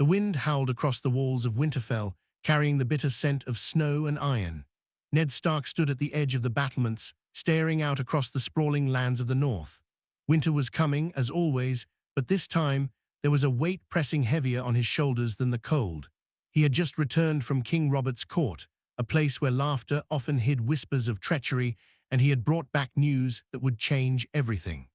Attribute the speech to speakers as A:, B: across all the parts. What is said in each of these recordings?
A: The wind howled across the walls of Winterfell, carrying the bitter scent of snow and iron. Ned Stark stood at the edge of the battlements, staring out across the sprawling lands of the north. Winter was coming, as always, but this time there was a weight pressing heavier on his shoulders than the cold. He had just returned from King Robert's court, a place where laughter often hid whispers of treachery, and he had brought back news that would change everything.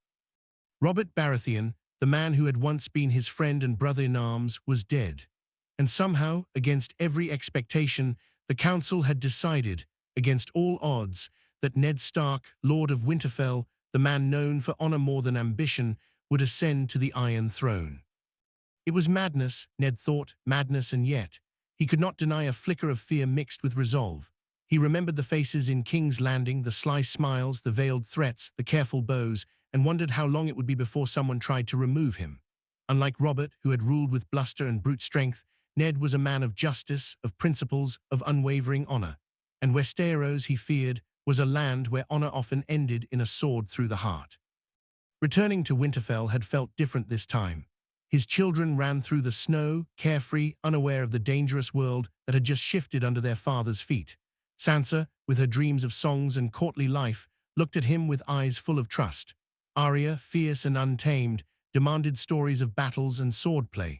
A: Robert Baratheon, the man who had once been his friend and brother-in-arms, was dead. And somehow, against every expectation, the council had decided, against all odds, that Ned Stark, Lord of Winterfell, the man known for honor more than ambition, would ascend to the Iron Throne. It was madness, Ned thought, madness, and yet he could not deny a flicker of fear mixed with resolve. He remembered the faces in King's Landing, the sly smiles, the veiled threats, the careful bows, and wondered how long it would be before someone tried to remove him. Unlike Robert, who had ruled with bluster and brute strength, Ned was a man of justice, of principles, of unwavering honor. And Westeros, he feared, was a land where honor often ended in a sword through the heart. Returning to Winterfell had felt different this time. His children ran through the snow, carefree, unaware of the dangerous world that had just shifted under their father's feet. Sansa, with her dreams of songs and courtly life, looked at him with eyes full of trust. Arya, fierce and untamed, demanded stories of battles and swordplay.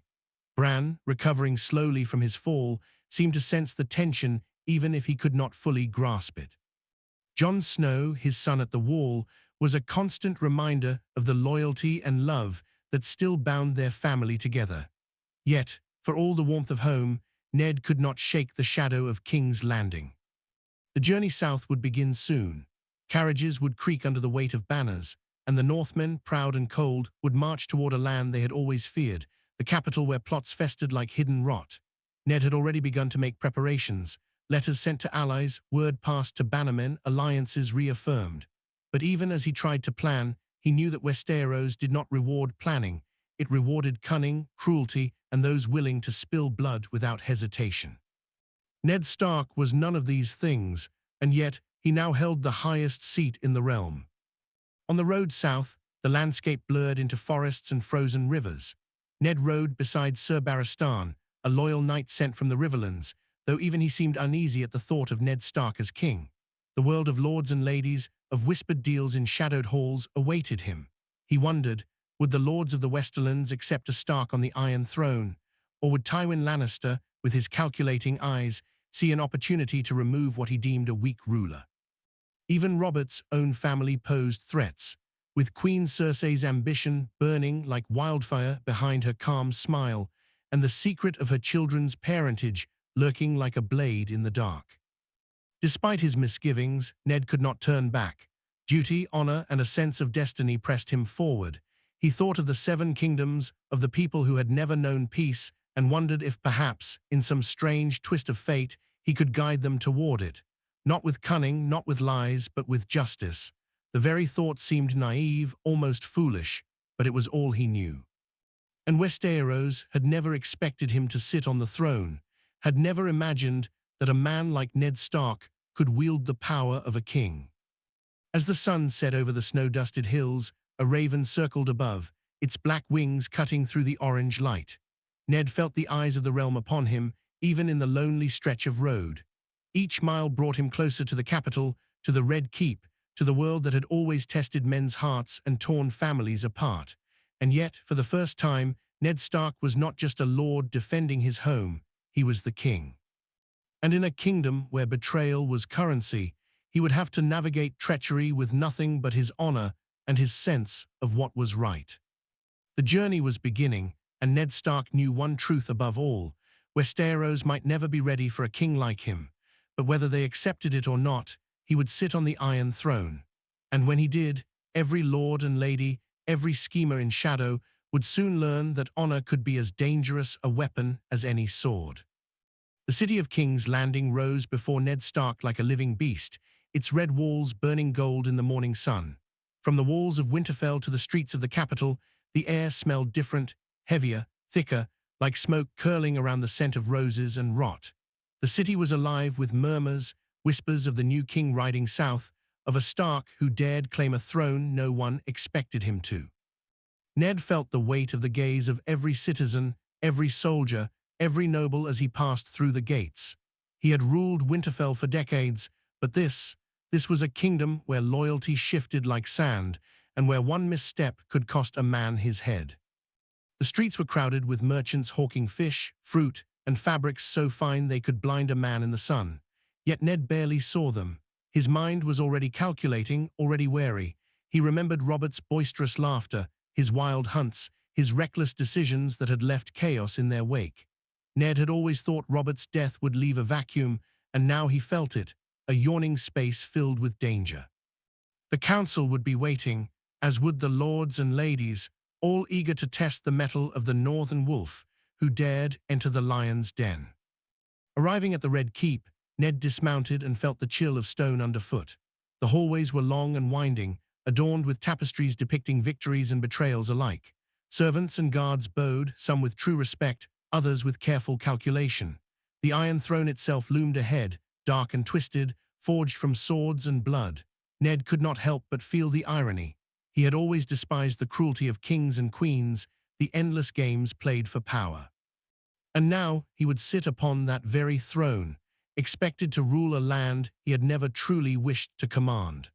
A: Bran, recovering slowly from his fall, seemed to sense the tension even if he could not fully grasp it. Jon Snow, his son at the wall, was a constant reminder of the loyalty and love that still bound their family together. Yet, for all the warmth of home, Ned could not shake the shadow of King's Landing. The journey south would begin soon. Carriages would creak under the weight of banners, and the Northmen, proud and cold, would march toward a land they had always feared, the capital where plots festered like hidden rot. Ned had already begun to make preparations, letters sent to allies, word passed to bannermen, alliances reaffirmed. But even as he tried to plan, he knew that Westeros did not reward planning. It rewarded cunning, cruelty, and those willing to spill blood without hesitation. Ned Stark was none of these things, and yet he now held the highest seat in the realm. On the road south, the landscape blurred into forests and frozen rivers. Ned rode beside Sir Barristan, a loyal knight sent from the Riverlands, though even he seemed uneasy at the thought of Ned Stark as king. The world of lords and ladies, of whispered deals in shadowed halls, awaited him. He wondered, would the lords of the Westerlands accept a Stark on the Iron Throne, or would Tywin Lannister, with his calculating eyes, see an opportunity to remove what he deemed a weak ruler? Even Robert's own family posed threats, with Queen Cersei's ambition burning like wildfire behind her calm smile, and the secret of her children's parentage lurking like a blade in the dark. Despite his misgivings, Ned could not turn back. Duty, honor, and a sense of destiny pressed him forward. He thought of the 7 kingdoms, of the people who had never known peace, and wondered if perhaps, in some strange twist of fate, he could guide them toward it. Not with cunning, not with lies, but with justice. The very thought seemed naive, almost foolish, but it was all he knew. And Westeros had never expected him to sit on the throne, had never imagined that a man like Ned Stark could wield the power of a king. As the sun set over the snow-dusted hills, a raven circled above, its black wings cutting through the orange light. Ned felt the eyes of the realm upon him, even in the lonely stretch of road. Each mile brought him closer to the capital, to the Red Keep, to the world that had always tested men's hearts and torn families apart. And yet, for the first time, Ned Stark was not just a lord defending his home, he was the king. And in a kingdom where betrayal was currency, he would have to navigate treachery with nothing but his honor and his sense of what was right. The journey was beginning, and Ned Stark knew one truth above all: Westeros might never be ready for a king like him, but whether they accepted it or not, he would sit on the Iron Throne. And when he did, every lord and lady, every schemer in shadow, would soon learn that honor could be as dangerous a weapon as any sword. The city of King's Landing rose before Ned Stark like a living beast, its red walls burning gold in the morning sun. From the walls of Winterfell to the streets of the capital, the air smelled different, heavier, thicker, like smoke curling around the scent of roses and rot. The city was alive with murmurs, whispers of the new king riding south, of a Stark who dared claim a throne no one expected him to. Ned felt the weight of the gaze of every citizen, every soldier, every noble as he passed through the gates. He had ruled Winterfell for decades, but this was a kingdom where loyalty shifted like sand and where one misstep could cost a man his head. The streets were crowded with merchants hawking fish, fruit, and fabrics so fine they could blind a man in the sun. Yet Ned barely saw them. His mind was already calculating, already wary. He remembered Robert's boisterous laughter, his wild hunts, his reckless decisions that had left chaos in their wake. Ned had always thought Robert's death would leave a vacuum, and now he felt it, a yawning space filled with danger. The council would be waiting, as would the lords and ladies, all eager to test the mettle of the northern wolf, who dared enter the lion's den. Arriving at the Red Keep, Ned dismounted and felt the chill of stone underfoot. The hallways were long and winding, adorned with tapestries depicting victories and betrayals alike. Servants and guards bowed, some with true respect, others with careful calculation. The Iron Throne itself loomed ahead, dark and twisted, forged from swords and blood. Ned could not help but feel the irony. He had always despised the cruelty of kings and queens, the endless games played for power. And now he would sit upon that very throne, expected to rule a land he had never truly wished to command.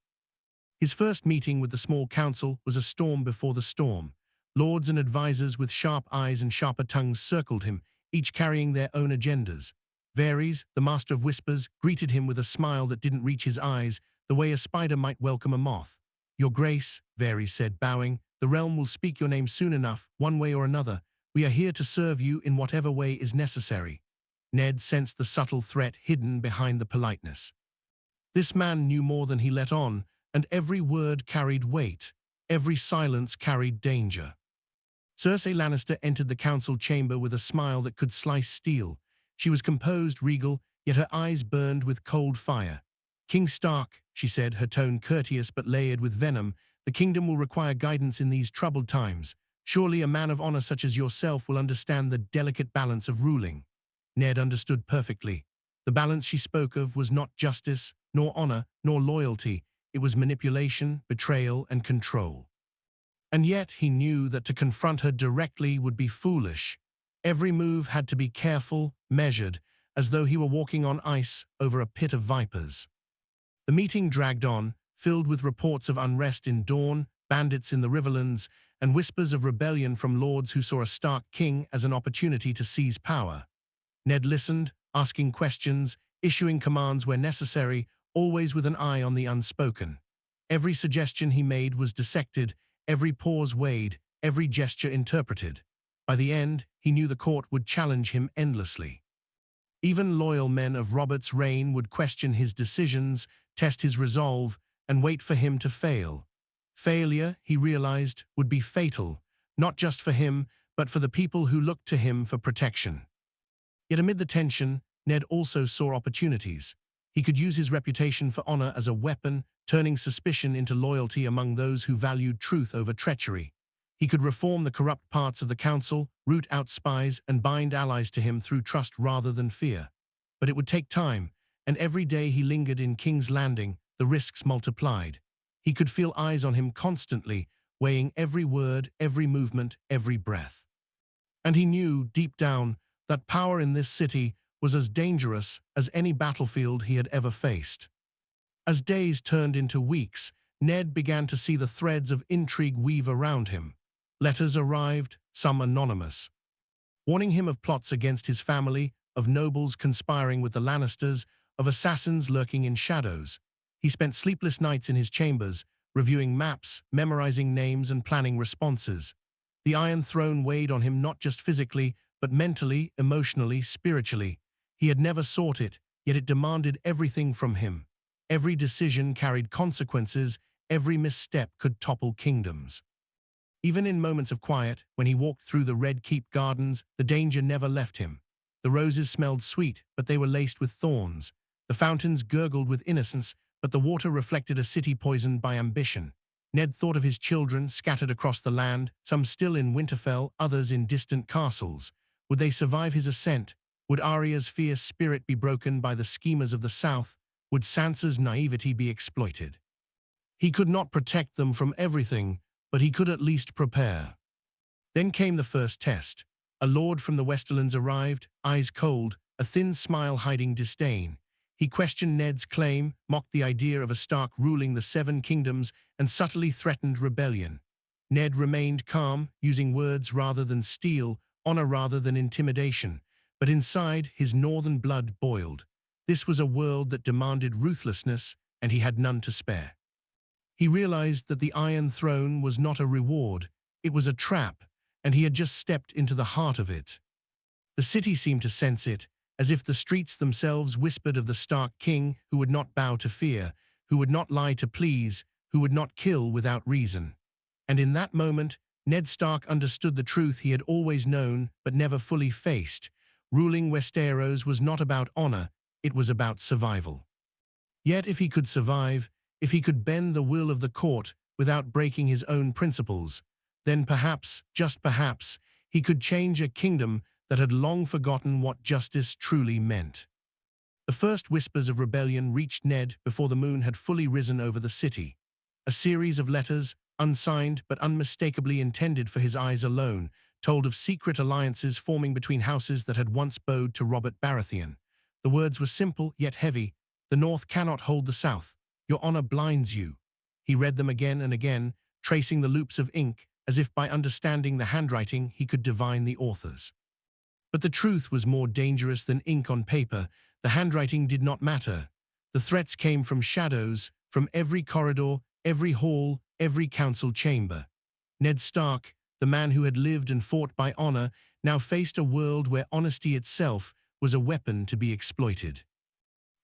A: His first meeting with the small council was a storm before the storm. Lords and advisors with sharp eyes and sharper tongues circled him, each carrying their own agendas. Varys, the master of whispers, greeted him with a smile that didn't reach his eyes, the way a spider might welcome a moth. "Your Grace," Varys said, bowing, "the realm will speak your name soon enough, one way or another. We are here to serve you in whatever way is necessary." Ned sensed the subtle threat hidden behind the politeness. This man knew more than he let on, and every word carried weight, every silence carried danger. Cersei Lannister entered the council chamber with a smile that could slice steel. She was composed, regal, yet her eyes burned with cold fire. "King Stark," she said, her tone courteous but layered with venom, "the kingdom will require guidance in these troubled times. Surely a man of honor such as yourself will understand the delicate balance of ruling." Ned understood perfectly. The balance she spoke of was not justice, nor honor, nor loyalty. It was manipulation, betrayal, and control. And yet he knew that to confront her directly would be foolish. Every move had to be careful, measured, as though he were walking on ice over a pit of vipers. The meeting dragged on, filled with reports of unrest in Dorne, bandits in the Riverlands, and whispers of rebellion from lords who saw a Stark king as an opportunity to seize power. Ned listened, asking questions, issuing commands where necessary, always with an eye on the unspoken. Every suggestion he made was dissected, every pause weighed, every gesture interpreted. By the end, he knew the court would challenge him endlessly. Even loyal men of Robert's reign would question his decisions, test his resolve, and wait for him to fail. Failure, he realized, would be fatal, not just for him, but for the people who looked to him for protection. Yet amid the tension, Ned also saw opportunities. He could use his reputation for honor as a weapon, turning suspicion into loyalty among those who valued truth over treachery. He could reform the corrupt parts of the council, root out spies, and bind allies to him through trust rather than fear. But it would take time, and every day he lingered in King's Landing, the risks multiplied. He could feel eyes on him constantly, weighing every word, every movement, every breath. And he knew, deep down, that power in this city was as dangerous as any battlefield he had ever faced. As days turned into weeks, Ned began to see the threads of intrigue weave around him. Letters arrived, some anonymous, warning him of plots against his family, of nobles conspiring with the Lannisters, of assassins lurking in shadows. He spent sleepless nights in his chambers, reviewing maps, memorizing names, and planning responses. The Iron Throne weighed on him not just physically, but mentally, emotionally, spiritually. He had never sought it, yet it demanded everything from him. Every decision carried consequences, every misstep could topple kingdoms. Even in moments of quiet, when he walked through the Red Keep gardens, the danger never left him. The roses smelled sweet, but they were laced with thorns. The fountains gurgled with innocence, but the water reflected a city poisoned by ambition. Ned thought of his children scattered across the land, some still in Winterfell, others in distant castles. Would they survive his ascent? Would Arya's fierce spirit be broken by the schemers of the South? Would Sansa's naivety be exploited? He could not protect them from everything, but he could at least prepare. Then came the first test. A lord from the Westerlands arrived, eyes cold, a thin smile hiding disdain. He questioned Ned's claim, mocked the idea of a Stark ruling the Seven Kingdoms, and subtly threatened rebellion. Ned remained calm, using words rather than steel, honor rather than intimidation. But inside, his northern blood boiled. This was a world that demanded ruthlessness, and he had none to spare. He realized that the Iron Throne was not a reward, it was a trap, and he had just stepped into the heart of it. The city seemed to sense it, as if the streets themselves whispered of the Stark king who would not bow to fear, who would not lie to please, who would not kill without reason. And in that moment, Ned Stark understood the truth he had always known but never fully faced. Ruling Westeros was not about honor, it was about survival. Yet if he could survive, if he could bend the will of the court without breaking his own principles, then perhaps, just perhaps, he could change a kingdom that had long forgotten what justice truly meant. The first whispers of rebellion reached Ned before the moon had fully risen over the city. A series of letters, unsigned but unmistakably intended for his eyes alone, told of secret alliances forming between houses that had once bowed to Robert Baratheon. The words were simple yet heavy. The North cannot hold the South. Your honor blinds you. He read them again and again, tracing the loops of ink, as if by understanding the handwriting he could divine the authors. But the truth was more dangerous than ink on paper. The handwriting did not matter. The threats came from shadows, from every corridor, every hall, every council chamber. Ned Stark, the man who had lived and fought by honor, now faced a world where honesty itself was a weapon to be exploited.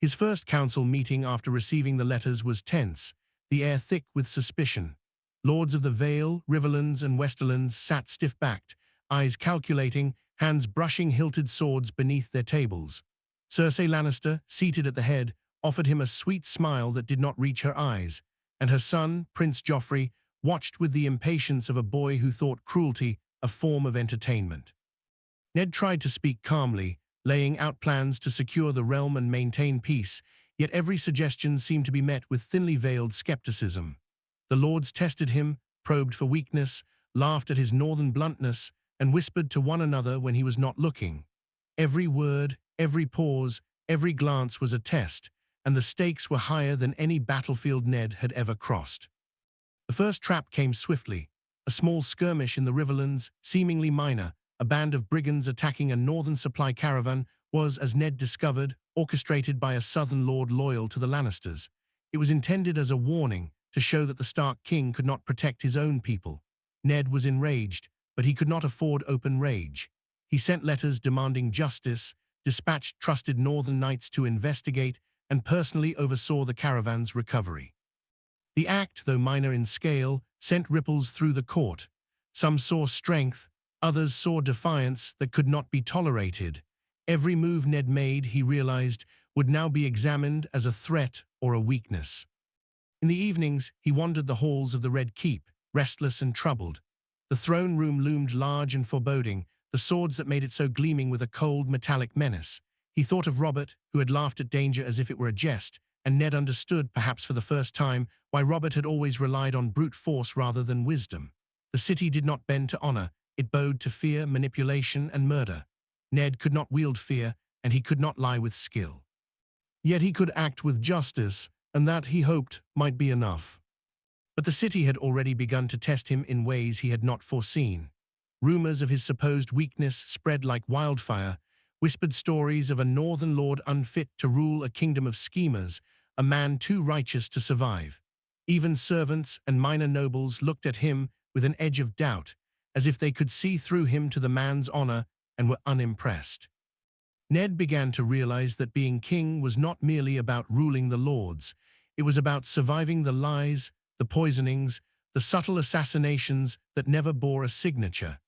A: His first council meeting after receiving the letters was tense, the air thick with suspicion. Lords of the Vale, Riverlands, and Westerlands sat stiff-backed, eyes calculating, hands brushing hilted swords beneath their tables. Cersei Lannister, seated at the head, offered him a sweet smile that did not reach her eyes, and her son, Prince Joffrey, watched with the impatience of a boy who thought cruelty a form of entertainment. Ned tried to speak calmly, laying out plans to secure the realm and maintain peace, yet every suggestion seemed to be met with thinly veiled skepticism. The lords tested him, probed for weakness, laughed at his northern bluntness, and whispered to one another when he was not looking. Every word, every pause, every glance was a test, and the stakes were higher than any battlefield Ned had ever crossed. The first trap came swiftly, a small skirmish in the Riverlands, seemingly minor. A band of brigands attacking a northern supply caravan was, as Ned discovered, orchestrated by a southern lord loyal to the Lannisters. It was intended as a warning to show that the Stark king could not protect his own people. Ned was enraged, but he could not afford open rage. He sent letters demanding justice, dispatched trusted northern knights to investigate, and personally oversaw the caravan's recovery. The act, though minor in scale, sent ripples through the court. Some saw strength, others saw defiance that could not be tolerated. Every move Ned made, he realized, would now be examined as a threat or a weakness. In the evenings, he wandered the halls of the Red Keep, restless and troubled. The throne room loomed large and foreboding, the swords that made it so gleaming with a cold, metallic menace. He thought of Robert, who had laughed at danger as if it were a jest, and Ned understood, perhaps for the first time, why Robert had always relied on brute force rather than wisdom. The city did not bend to honor, it bowed to fear, manipulation, and murder. Ned could not wield fear, and he could not lie with skill. Yet he could act with justice, and that, he hoped, might be enough. But the city had already begun to test him in ways he had not foreseen. Rumors of his supposed weakness spread like wildfire, whispered stories of a northern lord unfit to rule a kingdom of schemers, a man too righteous to survive. Even servants and minor nobles looked at him with an edge of doubt, as if they could see through him to the man's honor, and were unimpressed. Ned began to realize that being king was not merely about ruling the lords. It was about surviving the lies, the poisonings, the subtle assassinations that never bore a signature.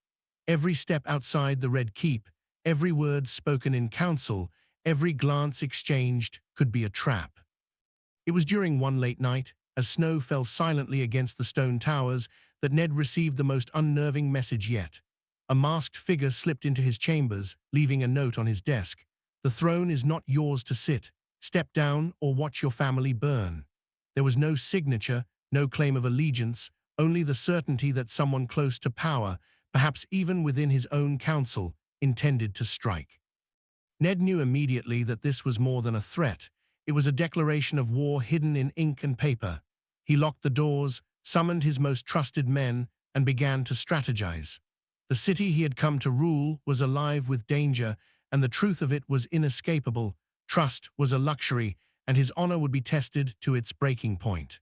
A: Every step outside the Red Keep, every word spoken in council, every glance exchanged could be a trap. It was during one late night, as snow fell silently against the stone towers, that Ned received the most unnerving message yet. A masked figure slipped into his chambers, leaving a note on his desk. "The throne is not yours to sit. Step down or watch your family burn." There was no signature, no claim of allegiance, only the certainty that someone close to power, perhaps even within his own council, intended to strike. Ned knew immediately that this was more than a threat. It was a declaration of war hidden in ink and paper. He locked the doors, summoned his most trusted men, and began to strategize. The city he had come to rule was alive with danger, and the truth of it was inescapable. Trust was a luxury, and his honor would be tested to its breaking point.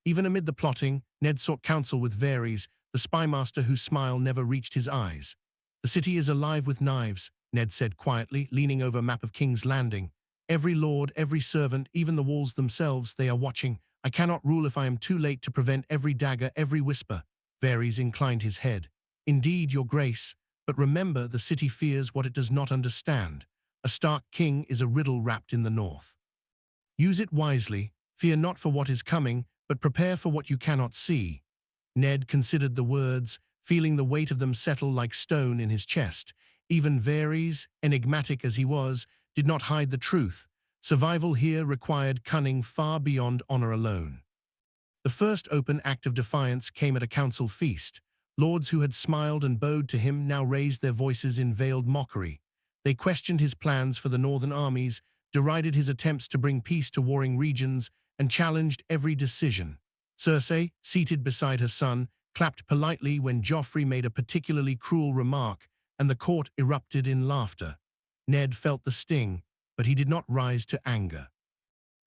A: Even amid the plotting, Ned sought counsel with Varys, the spymaster whose smile never reached his eyes. "The city is alive with knives," Ned said quietly, leaning over a map of King's Landing. "Every lord, every servant, even the walls themselves, they are watching. I cannot rule if I am too late to prevent every dagger, every whisper." Varys inclined his head. "Indeed, your grace, but remember the city fears what it does not understand. A Stark king is a riddle wrapped in the north. Use it wisely, fear not for what is coming, but prepare for what you cannot see." Ned considered the words, feeling the weight of them settle like stone in his chest. Even Varys, enigmatic as he was, did not hide the truth. Survival here required cunning far beyond honor alone. The first open act of defiance came at a council feast. Lords who had smiled and bowed to him now raised their voices in veiled mockery. They questioned his plans for the northern armies, derided his attempts to bring peace to warring regions, and challenged every decision. Cersei, seated beside her son, clapped politely when Joffrey made a particularly cruel remark, and the court erupted in laughter. Ned felt the sting, but he did not rise to anger.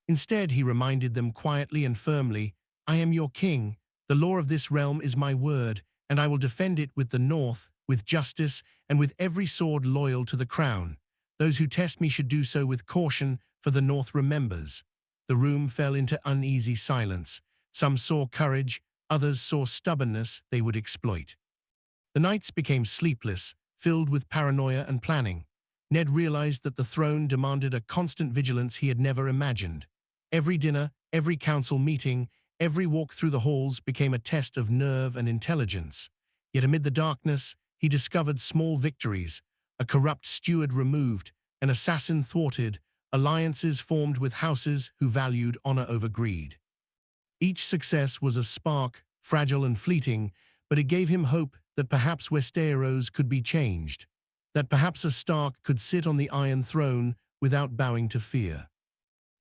A: Instead, he reminded them quietly and firmly, "I am your king, the law of this realm is my word, and I will defend it with the North, with justice, and with every sword loyal to the crown. Those who test me should do so with caution, for the North remembers." The room fell into uneasy silence. Some saw courage, others saw stubbornness they would exploit. The nights became sleepless, filled with paranoia and planning. Ned realized that the throne demanded a constant vigilance he had never imagined. Every dinner, every council meeting, every walk through the halls became a test of nerve and intelligence. Yet amid the darkness, he discovered small victories: a corrupt steward removed, an assassin thwarted, alliances formed with houses who valued honor over greed. Each success was a spark, fragile and fleeting, but it gave him hope that perhaps Westeros could be changed, that perhaps a Stark could sit on the Iron Throne without bowing to fear.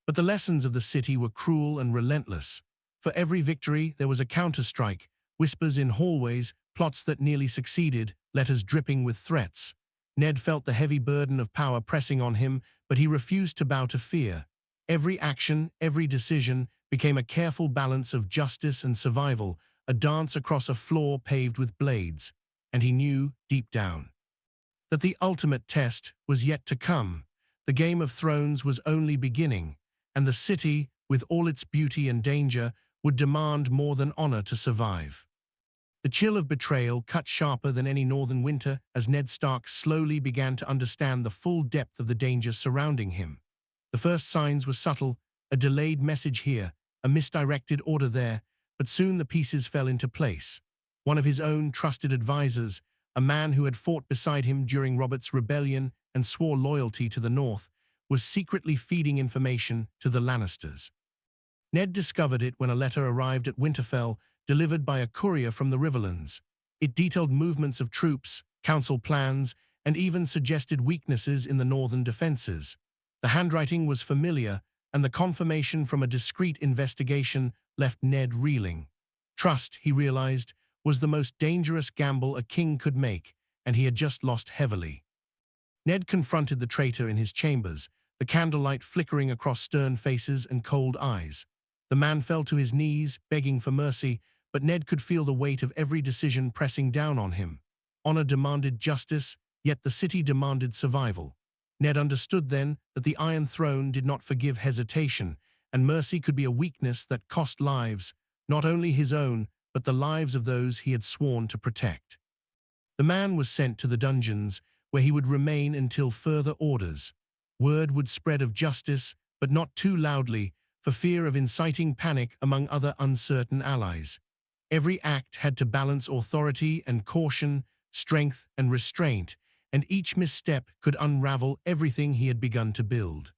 A: But the lessons of the city were cruel and relentless. For every victory, there was a counterstrike, whispers in hallways, plots that nearly succeeded, letters dripping with threats. Ned felt the heavy burden of power pressing on him, but he refused to bow to fear. Every action, every decision, became a careful balance of justice and survival, a dance across a floor paved with blades. And he knew, deep down, that the ultimate test was yet to come. The Game of Thrones was only beginning, and the city, with all its beauty and danger, would demand more than honor to survive. The chill of betrayal cut sharper than any northern winter as Ned Stark slowly began to understand the full depth of the danger surrounding him. The first signs were subtle, a delayed message here, a misdirected order there, but soon the pieces fell into place. One of his own trusted advisors, a man who had fought beside him during Robert's rebellion and swore loyalty to the North, was secretly feeding information to the Lannisters. Ned discovered it when a letter arrived at Winterfell, delivered by a courier from the Riverlands. It detailed movements of troops, council plans, and even suggested weaknesses in the northern defenses. The handwriting was familiar, and the confirmation from a discreet investigation left Ned reeling. Trust, he realized, was the most dangerous gamble a king could make, and he had just lost heavily. Ned confronted the traitor in his chambers, the candlelight flickering across stern faces and cold eyes. The man fell to his knees, begging for mercy, but Ned could feel the weight of every decision pressing down on him. Honor demanded justice, yet the city demanded survival. Ned understood then that the Iron Throne did not forgive hesitation, and mercy could be a weakness that cost lives, not only his own, but the lives of those he had sworn to protect. The man was sent to the dungeons, where he would remain until further orders. Word would spread of justice, but not too loudly, for fear of inciting panic among other uncertain allies. Every act had to balance authority and caution, strength and restraint, and each misstep could unravel everything he had begun to build.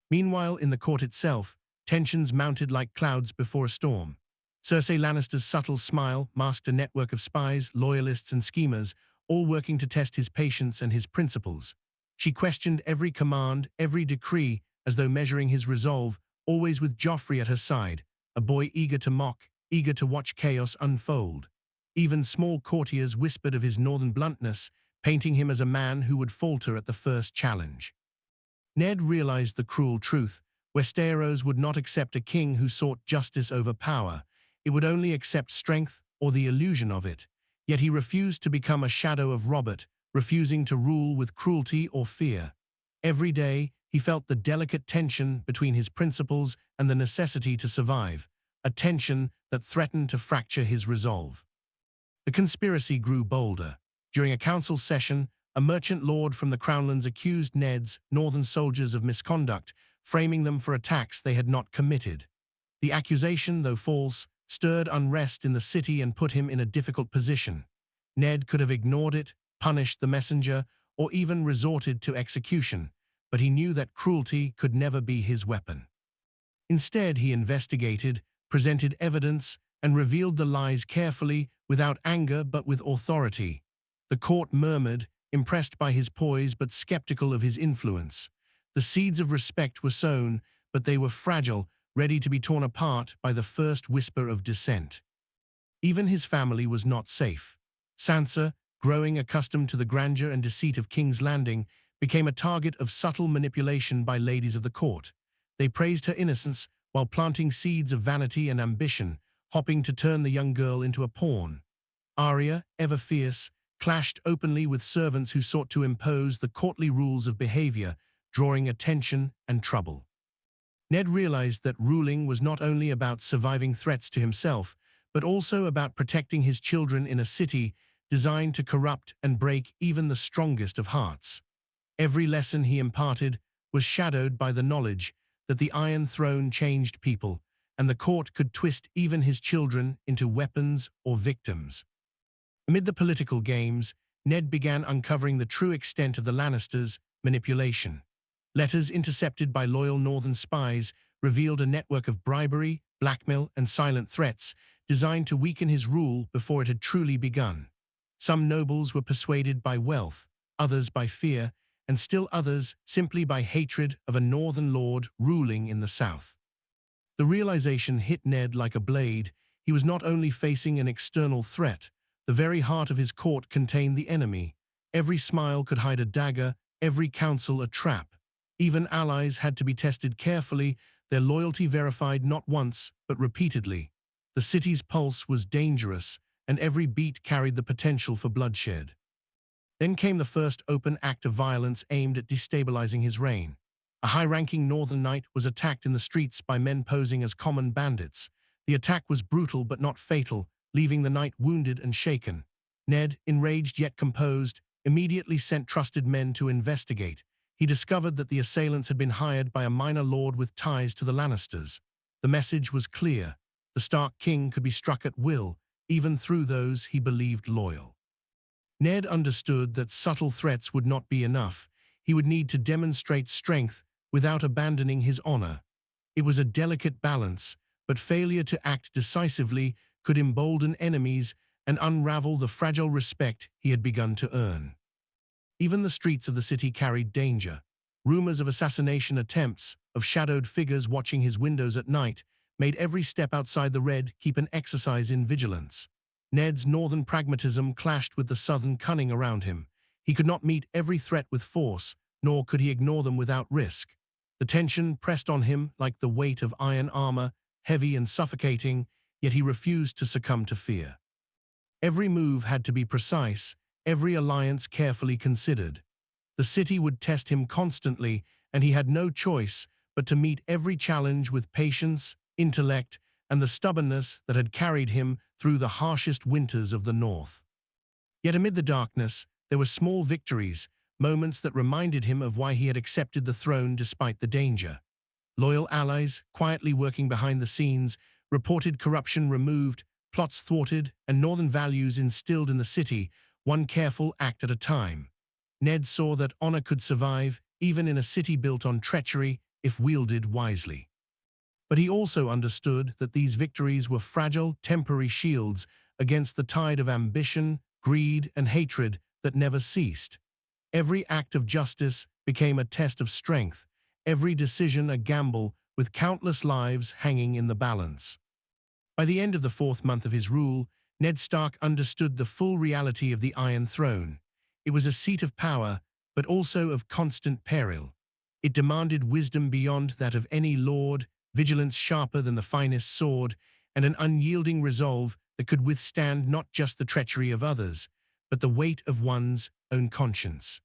A: Meanwhile, in the court itself, tensions mounted like clouds before a storm. Cersei Lannister's subtle smile masked a network of spies, loyalists, and schemers, all working to test his patience and his principles. She questioned every command, every decree, as though measuring his resolve, always with Joffrey at her side, a boy eager to mock, eager to watch chaos unfold. Even small courtiers whispered of his northern bluntness, painting him as a man who would falter at the first challenge. Ned realized the cruel truth. Westeros would not accept a king who sought justice over power. It would only accept strength or the illusion of it. Yet he refused to become a shadow of Robert, refusing to rule with cruelty or fear. Every day, he felt the delicate tension between his principles and the necessity to survive, a tension that threatened to fracture his resolve. The conspiracy grew bolder. During a council session, a merchant lord from the Crownlands accused Ned's northern soldiers of misconduct, framing them for attacks they had not committed. The accusation, though false, stirred unrest in the city and put him in a difficult position. Ned could have ignored it, punished the messenger, or even resorted to execution, but he knew that cruelty could never be his weapon. Instead, he investigated, presented evidence, and revealed the lies carefully, without anger but with authority. The court murmured, impressed by his poise but skeptical of his influence. The seeds of respect were sown, but they were fragile, ready to be torn apart by the first whisper of dissent. Even his family was not safe. Sansa, growing accustomed to the grandeur and deceit of King's Landing, became a target of subtle manipulation by ladies of the court. They praised her innocence while planting seeds of vanity and ambition, hoping to turn the young girl into a pawn. Arya, ever fierce, clashed openly with servants who sought to impose the courtly rules of behavior, drawing attention and trouble. Ned realized that ruling was not only about surviving threats to himself, but also about protecting his children in a city designed to corrupt and break even the strongest of hearts. Every lesson he imparted was shadowed by the knowledge that the Iron Throne changed people, and the court could twist even his children into weapons or victims. Amid the political games, Ned began uncovering the true extent of the Lannisters' manipulation. Letters intercepted by loyal northern spies revealed a network of bribery, blackmail, and silent threats designed to weaken his rule before it had truly begun. Some nobles were persuaded by wealth, others by fear, and still others simply by hatred of a northern lord ruling in the south. The realization hit Ned like a blade. He was not only facing an external threat, the very heart of his court contained the enemy. Every smile could hide a dagger, every counsel a trap. Even allies had to be tested carefully, their loyalty verified not once, but repeatedly. The city's pulse was dangerous, and every beat carried the potential for bloodshed. Then came the first open act of violence aimed at destabilizing his reign. A high-ranking northern knight was attacked in the streets by men posing as common bandits. The attack was brutal but not fatal, leaving the knight wounded and shaken. Ned, enraged yet composed, immediately sent trusted men to investigate. He discovered that the assailants had been hired by a minor lord with ties to the Lannisters. The message was clear. The Stark king could be struck at will, even through those he believed loyal. Ned understood that subtle threats would not be enough. He would need to demonstrate strength without abandoning his honor. It was a delicate balance, but failure to act decisively could embolden enemies and unravel the fragile respect he had begun to earn. Even the streets of the city carried danger. Rumors of assassination attempts, of shadowed figures watching his windows at night, made every step outside the red keep an exercise in vigilance. Ned's northern pragmatism clashed with the southern cunning around him. He could not meet every threat with force, nor could he ignore them without risk. The tension pressed on him like the weight of iron armor, heavy and suffocating, yet he refused to succumb to fear. Every move had to be precise, every alliance carefully considered. The city would test him constantly, and he had no choice but to meet every challenge with patience, intellect, and the stubbornness that had carried him through the harshest winters of the north. Yet amid the darkness, there were small victories, moments that reminded him of why he had accepted the throne despite the danger. Loyal allies, quietly working behind the scenes, reported corruption removed, plots thwarted, and northern values instilled in the city, one careful act at a time. Ned saw that honor could survive, even in a city built on treachery, if wielded wisely. But he also understood that these victories were fragile, temporary shields against the tide of ambition, greed, and hatred that never ceased. Every act of justice became a test of strength, every decision a gamble, with countless lives hanging in the balance. By the end of the fourth month of his rule, Ned Stark understood the full reality of the Iron Throne. It was a seat of power, but also of constant peril. It demanded wisdom beyond that of any lord, vigilance sharper than the finest sword, and an unyielding resolve that could withstand not just the treachery of others, but the weight of one's own conscience.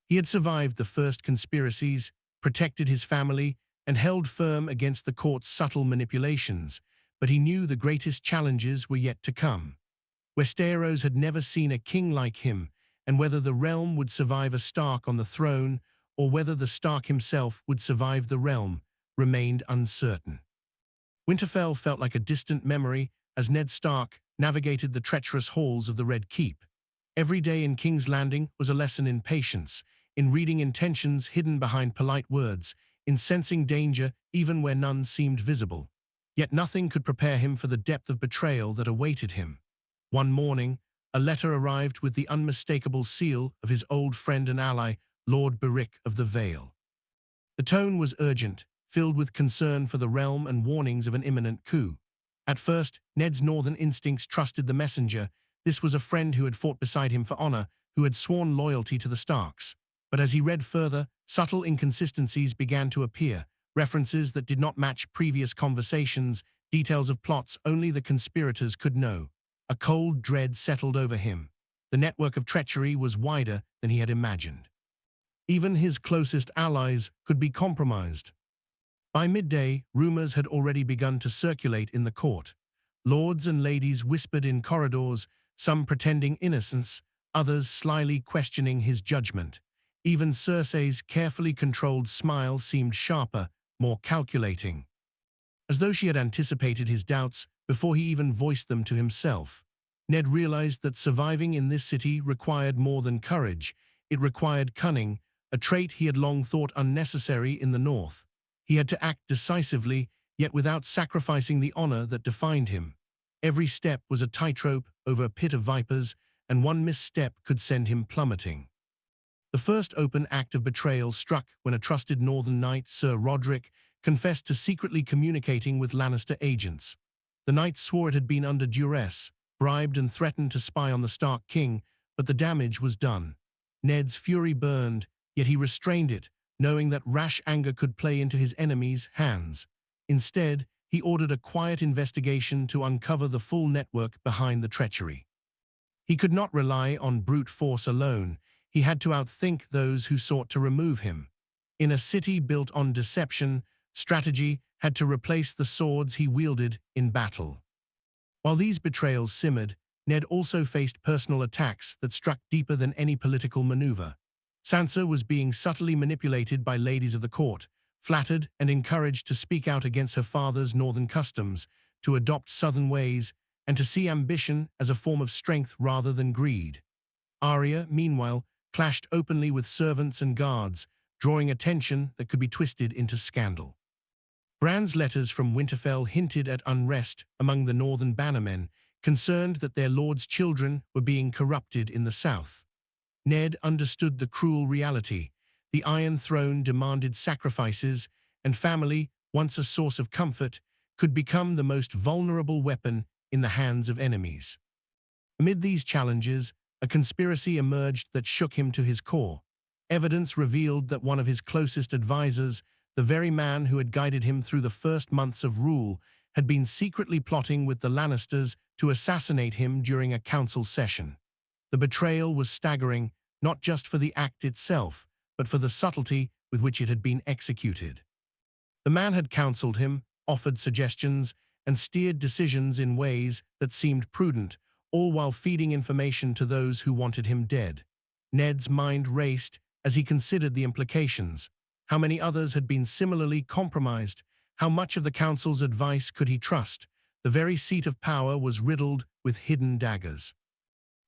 A: He had survived the first conspiracies, protected his family, and held firm against the court's subtle manipulations, but he knew the greatest challenges were yet to come. Westeros had never seen a king like him, and whether the realm would survive a Stark on the throne, or whether the Stark himself would survive the realm, remained uncertain. Winterfell felt like a distant memory as Ned Stark navigated the treacherous halls of the Red Keep. Every day in King's Landing was a lesson in patience, in reading intentions hidden behind polite words, in sensing danger even where none seemed visible. Yet nothing could prepare him for the depth of betrayal that awaited him. One morning, a letter arrived with the unmistakable seal of his old friend and ally, Lord Beric of the Vale. The tone was urgent, filled with concern for the realm and warnings of an imminent coup. At first, Ned's northern instincts trusted the messenger. This was a friend who had fought beside him for honor, who had sworn loyalty to the Starks. But as he read further, subtle inconsistencies began to appear, references that did not match previous conversations, details of plots only the conspirators could know. A cold dread settled over him. The network of treachery was wider than he had imagined. Even his closest allies could be compromised. By midday, rumors had already begun to circulate in the court. Lords and ladies whispered in corridors, some pretending innocence, others slyly questioning his judgment. Even Cersei's carefully controlled smile seemed sharper, more calculating. As though she had anticipated his doubts before he even voiced them to himself. Ned realized that surviving in this city required more than courage. It required cunning, a trait he had long thought unnecessary in the north. He had to act decisively, yet without sacrificing the honor that defined him. Every step was a tightrope over a pit of vipers, and one misstep could send him plummeting. The first open act of betrayal struck when a trusted northern knight, Sir Roderick, confessed to secretly communicating with Lannister agents. The knight swore it had been under duress, bribed and threatened to spy on the Stark king, but the damage was done. Ned's fury burned, yet he restrained it, knowing that rash anger could play into his enemy's hands. Instead, he ordered a quiet investigation to uncover the full network behind the treachery. He could not rely on brute force alone. He had to outthink those who sought to remove him. In a city built on deception, strategy had to replace the swords he wielded in battle. While these betrayals simmered, Ned also faced personal attacks that struck deeper than any political maneuver. Sansa was being subtly manipulated by ladies of the court, flattered and encouraged to speak out against her father's northern customs, to adopt southern ways, and to see ambition as a form of strength rather than greed. Arya, meanwhile, clashed openly with servants and guards, drawing attention that could be twisted into scandal. Bran's letters from Winterfell hinted at unrest among the northern bannermen, concerned that their lord's children were being corrupted in the south. Ned understood the cruel reality. The Iron Throne demanded sacrifices, and family, once a source of comfort, could become the most vulnerable weapon in the hands of enemies. Amid these challenges, a conspiracy emerged that shook him to his core. Evidence revealed that one of his closest advisors, the very man who had guided him through the first months of rule, had been secretly plotting with the Lannisters to assassinate him during a council session. The betrayal was staggering, not just for the act itself, but for the subtlety with which it had been executed. The man had counseled him, offered suggestions, and steered decisions in ways that seemed prudent, all while feeding information to those who wanted him dead. Ned's mind raced as he considered the implications. How many others had been similarly compromised? How much of the council's advice could he trust? The very seat of power was riddled with hidden daggers.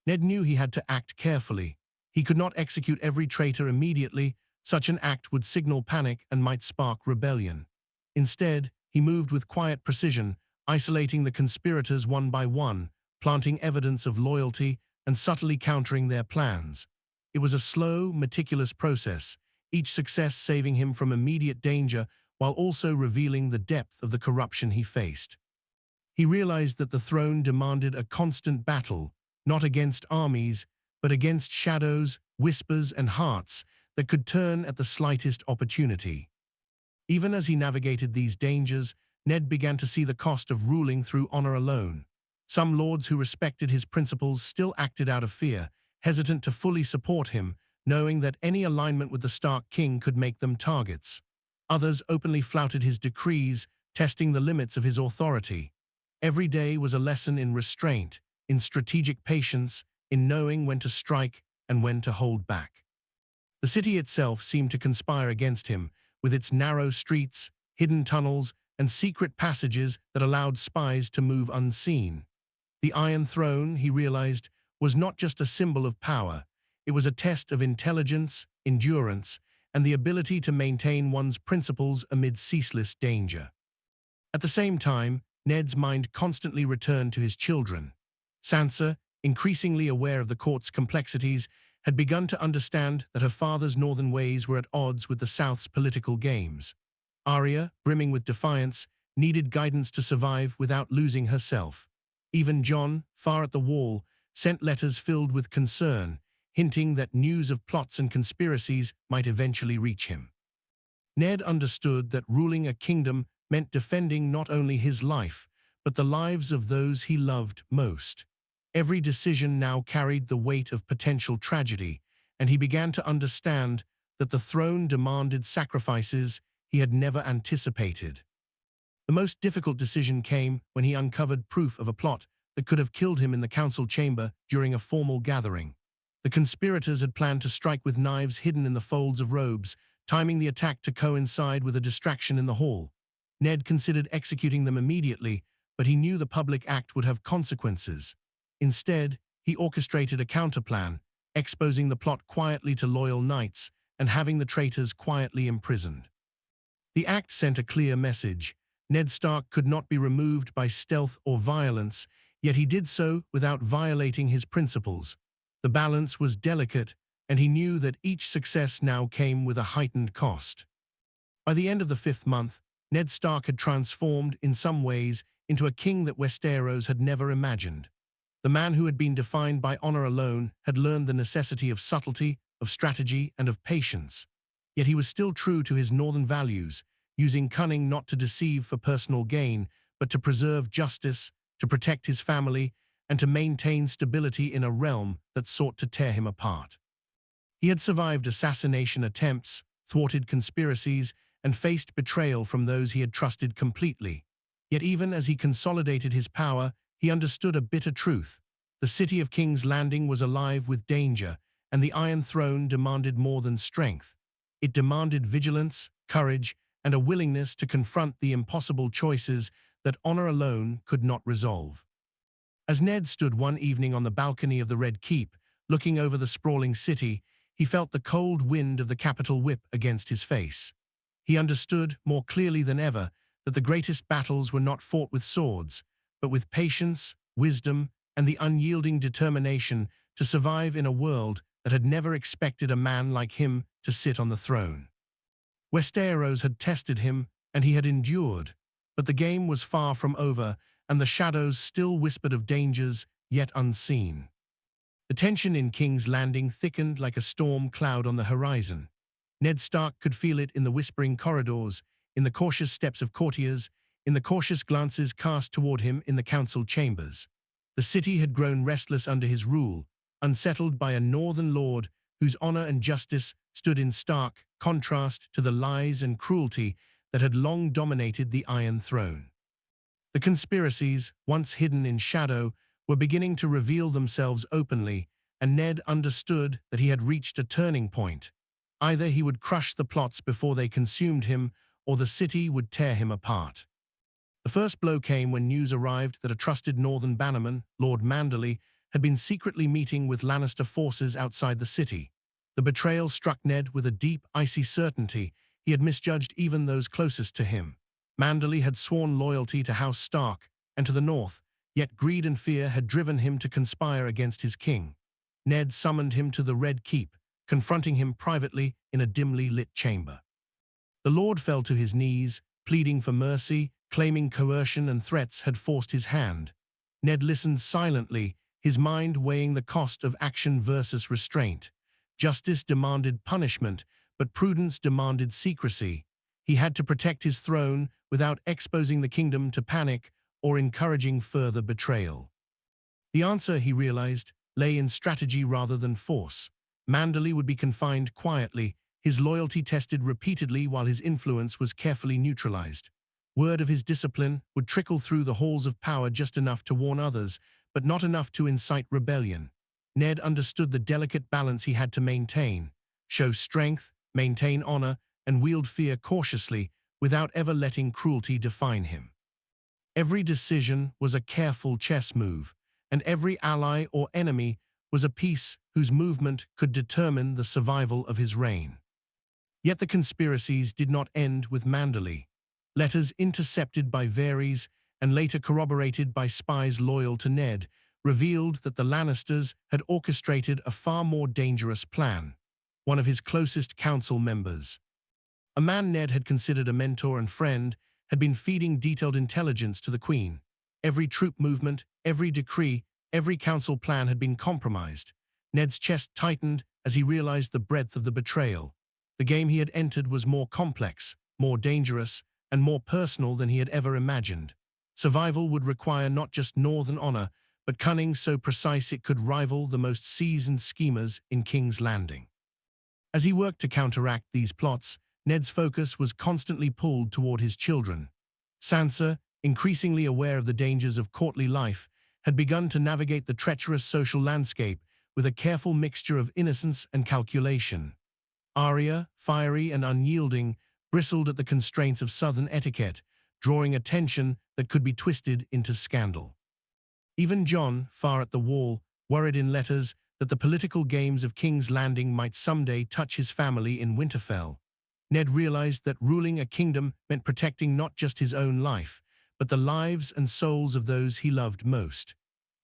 A: Ned knew he had to act carefully. He could not execute every traitor immediately. Such an act would signal panic and might spark rebellion. Instead, he moved with quiet precision, isolating the conspirators one by one, planting evidence of loyalty and subtly countering their plans. It was a slow, meticulous process, each success saving him from immediate danger while also revealing the depth of the corruption he faced. He realized that the throne demanded a constant battle, not against armies, but against shadows, whispers, and hearts that could turn at the slightest opportunity. Even as he navigated these dangers, Ned began to see the cost of ruling through honor alone. Some lords who respected his principles still acted out of fear, hesitant to fully support him, knowing that any alignment with the Stark king could make them targets. Others openly flouted his decrees, testing the limits of his authority. Every day was a lesson in restraint, in strategic patience, in knowing when to strike and when to hold back. The city itself seemed to conspire against him, with its narrow streets, hidden tunnels, and secret passages that allowed spies to move unseen. The Iron Throne, he realized, was not just a symbol of power. It was a test of intelligence, endurance, and the ability to maintain one's principles amid ceaseless danger. At the same time, Ned's mind constantly returned to his children. Sansa, increasingly aware of the court's complexities, had begun to understand that her father's northern ways were at odds with the South's political games. Arya, brimming with defiance, needed guidance to survive without losing herself. Even Jon, far at the Wall, sent letters filled with concern, hinting that news of plots and conspiracies might eventually reach him. Ned understood that ruling a kingdom meant defending not only his life, but the lives of those he loved most. Every decision now carried the weight of potential tragedy, and he began to understand that the throne demanded sacrifices he had never anticipated. The most difficult decision came when he uncovered proof of a plot that could have killed him in the council chamber during a formal gathering. The conspirators had planned to strike with knives hidden in the folds of robes, timing the attack to coincide with a distraction in the hall. Ned considered executing them immediately, but he knew the public act would have consequences. Instead, he orchestrated a counterplan, exposing the plot quietly to loyal knights and having the traitors quietly imprisoned. The act sent a clear message. Ned Stark could not be removed by stealth or violence, yet he did so without violating his principles. The balance was delicate, and he knew that each success now came with a heightened cost. By the end of the 5th month, Ned Stark had transformed, in some ways, into a king that Westeros had never imagined. The man who had been defined by honor alone had learned the necessity of subtlety, of strategy, and of patience. Yet he was still true to his northern values, using cunning not to deceive for personal gain, but to preserve justice, to protect his family, and to maintain stability in a realm that sought to tear him apart. He had survived assassination attempts, thwarted conspiracies, and faced betrayal from those he had trusted completely. Yet even as he consolidated his power, he understood a bitter truth. The city of King's Landing was alive with danger, and the Iron Throne demanded more than strength. It demanded vigilance, courage, and a willingness to confront the impossible choices that honor alone could not resolve. As Ned stood one evening on the balcony of the Red Keep, looking over the sprawling city, he felt the cold wind of the capital whip against his face. He understood, more clearly than ever, that the greatest battles were not fought with swords, but with patience, wisdom, and the unyielding determination to survive in a world that had never expected a man like him to sit on the throne. Westeros had tested him, and he had endured, but the game was far from over, and the shadows still whispered of dangers yet unseen. The tension in King's Landing thickened like a storm cloud on the horizon. Ned Stark could feel it in the whispering corridors, in the cautious steps of courtiers, in the cautious glances cast toward him in the council chambers. The city had grown restless under his rule, unsettled by a northern lord whose honor and justice stood in stark contrast to the lies and cruelty that had long dominated the Iron Throne. The conspiracies, once hidden in shadow, were beginning to reveal themselves openly, and Ned understood that he had reached a turning point. Either he would crush the plots before they consumed him, or the city would tear him apart. The first blow came when news arrived that a trusted northern bannerman, Lord Manderley, had been secretly meeting with Lannister forces outside the city. The betrayal struck Ned with a deep, icy certainty. He had misjudged even those closest to him. Manderley had sworn loyalty to House Stark and to the north, Yet greed and fear had driven him to conspire against his king. Ned summoned him to the Red Keep, confronting him privately in a dimly lit chamber. The Lord fell to his knees, pleading for mercy, claiming coercion and threats had forced his hand. Ned listened silently, his mind weighing the cost of action versus restraint. Justice demanded punishment, but prudence demanded secrecy. He had to protect his throne without exposing the kingdom to panic or encouraging further betrayal. The answer, he realized, lay in strategy rather than force. Manderley would be confined quietly, his loyalty tested repeatedly while his influence was carefully neutralized. Word of his discipline would trickle through the halls of power just enough to warn others, but not enough to incite rebellion. Ned understood the delicate balance he had to maintain: show strength, maintain honor, and wield fear cautiously without ever letting cruelty define him. Every decision was a careful chess move, and every ally or enemy was a piece whose movement could determine the survival of his reign. Yet the conspiracies did not end with Manderley. Letters intercepted by Varys and later corroborated by spies loyal to Ned revealed that the Lannisters had orchestrated a far more dangerous plan. One of his closest council members, a man Ned had considered a mentor and friend, had been feeding detailed intelligence to the Queen. Every troop movement, every decree, every council plan had been compromised. Ned's chest tightened as he realized the breadth of the betrayal. The game he had entered was more complex, more dangerous, and more personal than he had ever imagined. Survival would require not just northern honor, but cunning so precise it could rival the most seasoned schemers in King's Landing. As he worked to counteract these plots, Ned's focus was constantly pulled toward his children. Sansa, increasingly aware of the dangers of courtly life, had begun to navigate the treacherous social landscape with a careful mixture of innocence and calculation. Arya, fiery and unyielding, bristled at the constraints of southern etiquette, drawing attention that could be twisted into scandal. Even Jon, far at the Wall, worried in letters that the political games of King's Landing might someday touch his family in Winterfell. Ned realized that ruling a kingdom meant protecting not just his own life, but the lives and souls of those he loved most.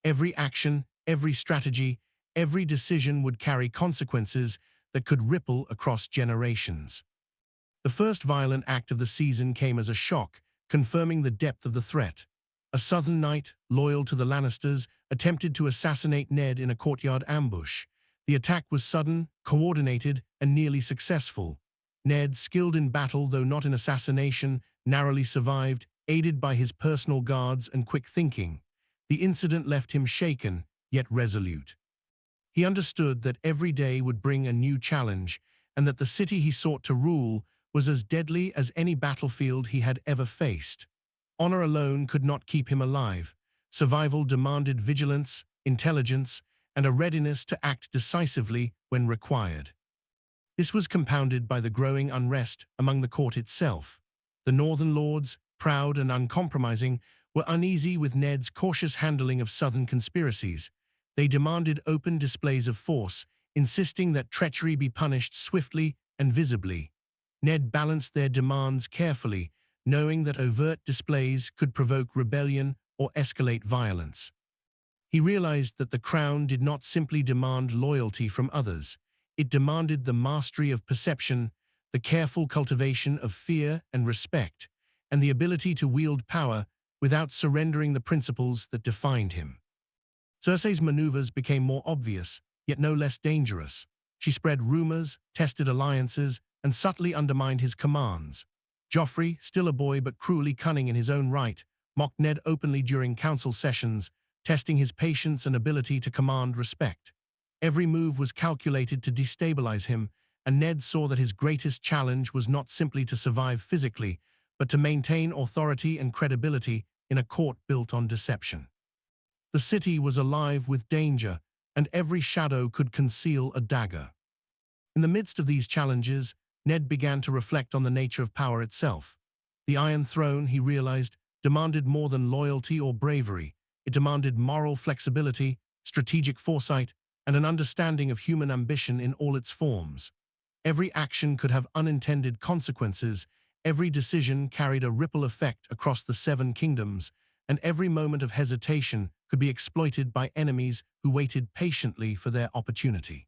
A: Every action, every strategy, every decision would carry consequences that could ripple across generations. The first violent act of the season came as a shock, confirming the depth of the threat. A southern knight, loyal to the Lannisters, attempted to assassinate Ned in a courtyard ambush. The attack was sudden, coordinated, and nearly successful. Ned, skilled in battle though not in assassination, narrowly survived, aided by his personal guards and quick thinking. The incident left him shaken, yet resolute. He understood that every day would bring a new challenge, and that the city he sought to rule was as deadly as any battlefield he had ever faced. Honor alone could not keep him alive. Survival demanded vigilance, intelligence, and a readiness to act decisively when required. This was compounded by the growing unrest among the court itself. The northern lords, proud and uncompromising, were uneasy with Ned's cautious handling of southern conspiracies. They demanded open displays of force, insisting that treachery be punished swiftly and visibly. Ned balanced their demands carefully, knowing that overt displays could provoke rebellion or escalate violence. He realized that the crown did not simply demand loyalty from others. It demanded the mastery of perception, the careful cultivation of fear and respect, and the ability to wield power without surrendering the principles that defined him. Cersei's maneuvers became more obvious, yet no less dangerous. She spread rumors, tested alliances, and subtly undermined his commands. Joffrey, still a boy but cruelly cunning in his own right, mocked Ned openly during council sessions, testing his patience and ability to command respect. Every move was calculated to destabilize him, and Ned saw that his greatest challenge was not simply to survive physically, but to maintain authority and credibility in a court built on deception. The city was alive with danger, and every shadow could conceal a dagger. In the midst of these challenges, Ned began to reflect on the nature of power itself. The Iron Throne, he realized, demanded more than loyalty or bravery. It demanded moral flexibility, strategic foresight, and an understanding of human ambition in all its forms. Every action could have unintended consequences, every decision carried a ripple effect across the Seven Kingdoms, and every moment of hesitation could be exploited by enemies who waited patiently for their opportunity.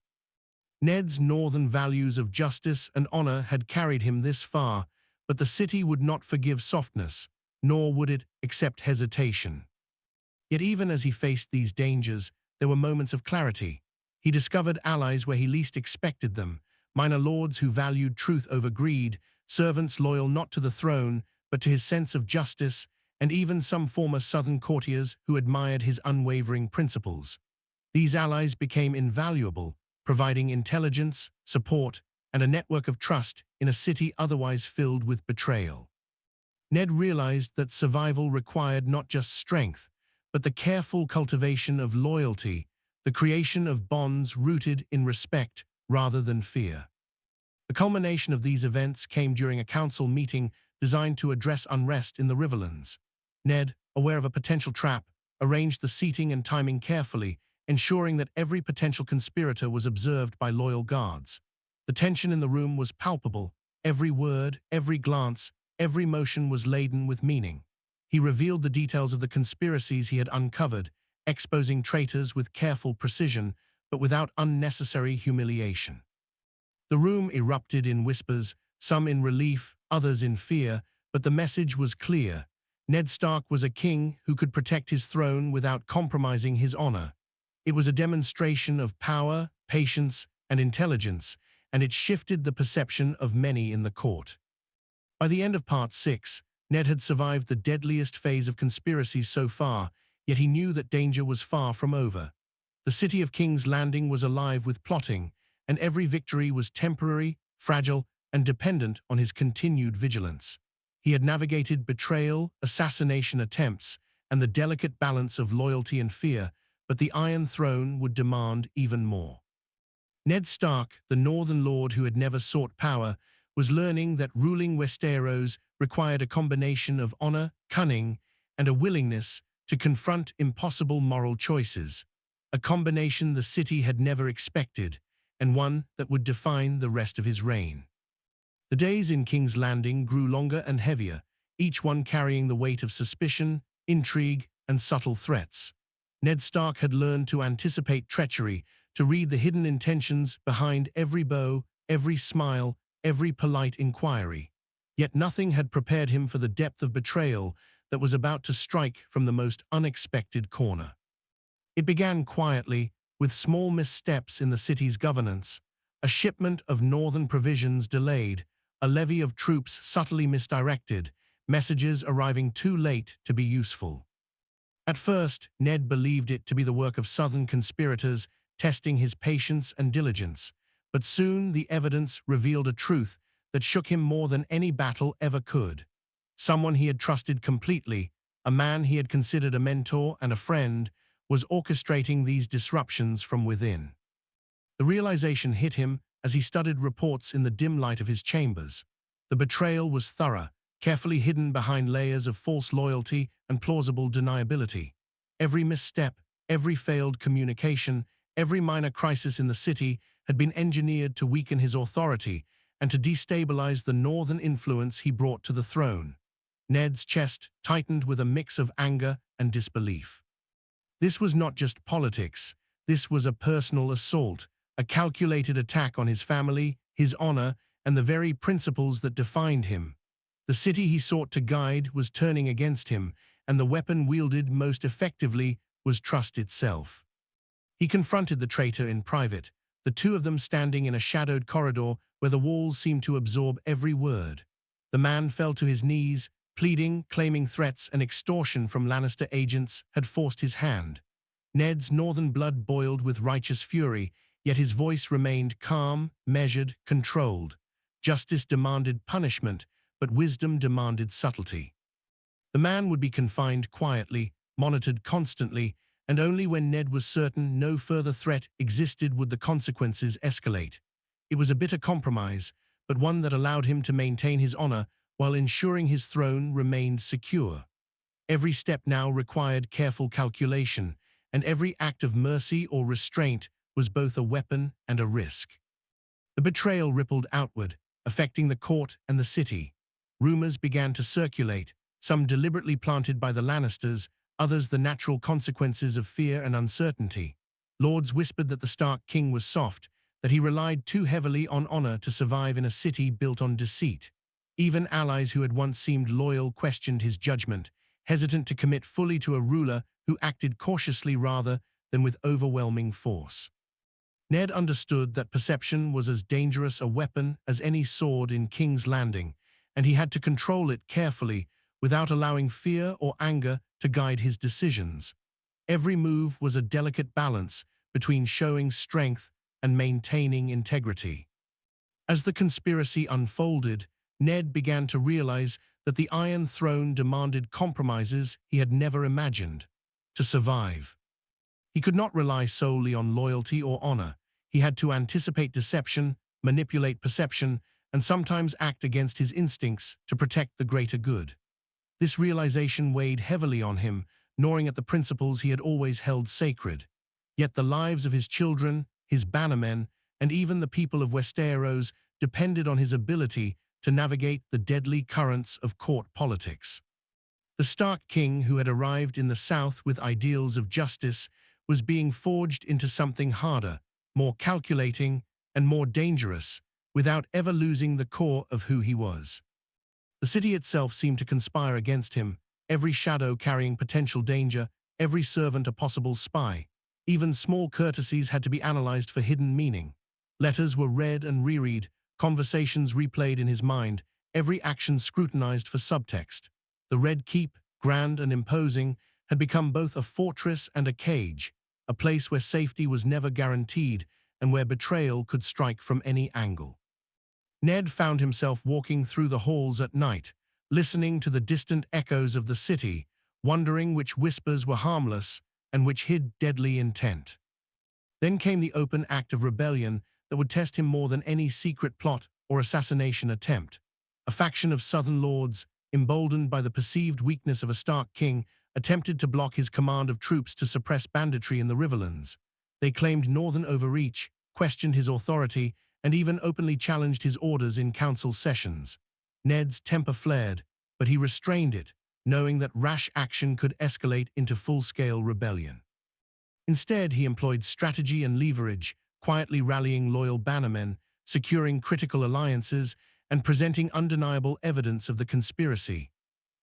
A: Ned's northern values of justice and honor had carried him this far, but the city would not forgive softness, nor would it accept hesitation. Yet even as he faced these dangers, there were moments of clarity. He discovered allies where he least expected them, minor lords who valued truth over greed, servants loyal not to the throne, but to his sense of justice, and even some former southern courtiers who admired his unwavering principles. These allies became invaluable, providing intelligence, support, and a network of trust in a city otherwise filled with betrayal. Ned realized that survival required not just strength, but the careful cultivation of loyalty, the creation of bonds rooted in respect rather than fear. The culmination of these events came during a council meeting designed to address unrest in the Riverlands. Ned, aware of a potential trap, arranged the seating and timing carefully, ensuring that every potential conspirator was observed by loyal guards. The tension in the room was palpable. Every word, every glance, every motion was laden with meaning. He revealed the details of the conspiracies he had uncovered, exposing traitors with careful precision, but without unnecessary humiliation. The room erupted in whispers, some in relief, others in fear, but the message was clear. Ned Stark was a king who could protect his throne without compromising his honor. It was a demonstration of power, patience, and intelligence, and it shifted the perception of many in the court. By the end of Part 6, Ned had survived the deadliest phase of conspiracies so far, yet he knew that danger was far from over. The city of King's Landing was alive with plotting, and every victory was temporary, fragile, and dependent on his continued vigilance. He had navigated betrayal, assassination attempts, and the delicate balance of loyalty and fear, but the Iron Throne would demand even more. Ned Stark, the Northern Lord who had never sought power, was learning that ruling Westeros required a combination of honor, cunning, and a willingness to confront impossible moral choices, a combination the city had never expected, and one that would define the rest of his reign. The days in King's Landing grew longer and heavier, each one carrying the weight of suspicion, intrigue, and subtle threats. Ned Stark had learned to anticipate treachery, to read the hidden intentions behind every bow, every smile, every polite inquiry. Yet nothing had prepared him for the depth of betrayal that was about to strike from the most unexpected corner. It began quietly, with small missteps in the city's governance, a shipment of northern provisions delayed, a levy of troops subtly misdirected, messages arriving too late to be useful. At first, Ned believed it to be the work of southern conspirators testing his patience and diligence, but soon the evidence revealed a truth that shook him more than any battle ever could. Someone he had trusted completely, a man he had considered a mentor and a friend, was orchestrating these disruptions from within. The realization hit him as he studied reports in the dim light of his chambers. The betrayal was thorough, carefully hidden behind layers of false loyalty and plausible deniability. Every misstep, every failed communication, every minor crisis in the city had been engineered to weaken his authority and to destabilize the northern influence he brought to the throne. Ned's chest tightened with a mix of anger and disbelief. This was not just politics. This was a personal assault, a calculated attack on his family, his honor, and the very principles that defined him. The city he sought to guide was turning against him, and the weapon wielded most effectively was trust itself. He confronted the traitor in private, the two of them standing in a shadowed corridor where the walls seemed to absorb every word. The man fell to his knees, pleading, claiming threats and extortion from Lannister agents had forced his hand. Ned's northern blood boiled with righteous fury, yet his voice remained calm, measured, controlled. Justice demanded punishment, but wisdom demanded subtlety. The man would be confined quietly, monitored constantly, and only when Ned was certain no further threat existed would the consequences escalate. It was a bitter compromise, but one that allowed him to maintain his honor while ensuring his throne remained secure. Every step now required careful calculation, and every act of mercy or restraint was both a weapon and a risk. The betrayal rippled outward, affecting the court and the city. Rumors began to circulate, some deliberately planted by the Lannisters, others the natural consequences of fear and uncertainty. Lords whispered that the Stark king was soft, that he relied too heavily on honor to survive in a city built on deceit. Even allies who had once seemed loyal questioned his judgment, hesitant to commit fully to a ruler who acted cautiously rather than with overwhelming force. Ned understood that perception was as dangerous a weapon as any sword in King's Landing, and he had to control it carefully without allowing fear or anger to guide his decisions. Every move was a delicate balance between showing strength and maintaining integrity. As the conspiracy unfolded, Ned began to realize that the Iron Throne demanded compromises he had never imagined. To survive, he could not rely solely on loyalty or honor. He had to anticipate deception, manipulate perception, and sometimes act against his instincts to protect the greater good. This realization weighed heavily on him, gnawing at the principles he had always held sacred. Yet the lives of his children, his bannermen, and even the people of Westeros depended on his ability to navigate the deadly currents of court politics. The Stark king, who had arrived in the south with ideals of justice, was being forged into something harder, more calculating, and more dangerous, without ever losing the core of who he was. The city itself seemed to conspire against him, every shadow carrying potential danger, every servant a possible spy. Even small courtesies had to be analyzed for hidden meaning. Letters were read and reread, conversations replayed in his mind, every action scrutinized for subtext. The Red Keep, grand and imposing, had become both a fortress and a cage, a place where safety was never guaranteed and where betrayal could strike from any angle. Ned found himself walking through the halls at night, listening to the distant echoes of the city, wondering which whispers were harmless and which hid deadly intent. Then came the open act of rebellion that would test him more than any secret plot or assassination attempt. A faction of southern lords, emboldened by the perceived weakness of a Stark king, attempted to block his command of troops to suppress banditry in the Riverlands. They claimed northern overreach, questioned his authority, and even openly challenged his orders in council sessions. Ned's temper flared, but he restrained it, knowing that rash action could escalate into full-scale rebellion. Instead, he employed strategy and leverage, quietly rallying loyal bannermen, securing critical alliances, and presenting undeniable evidence of the conspiracy.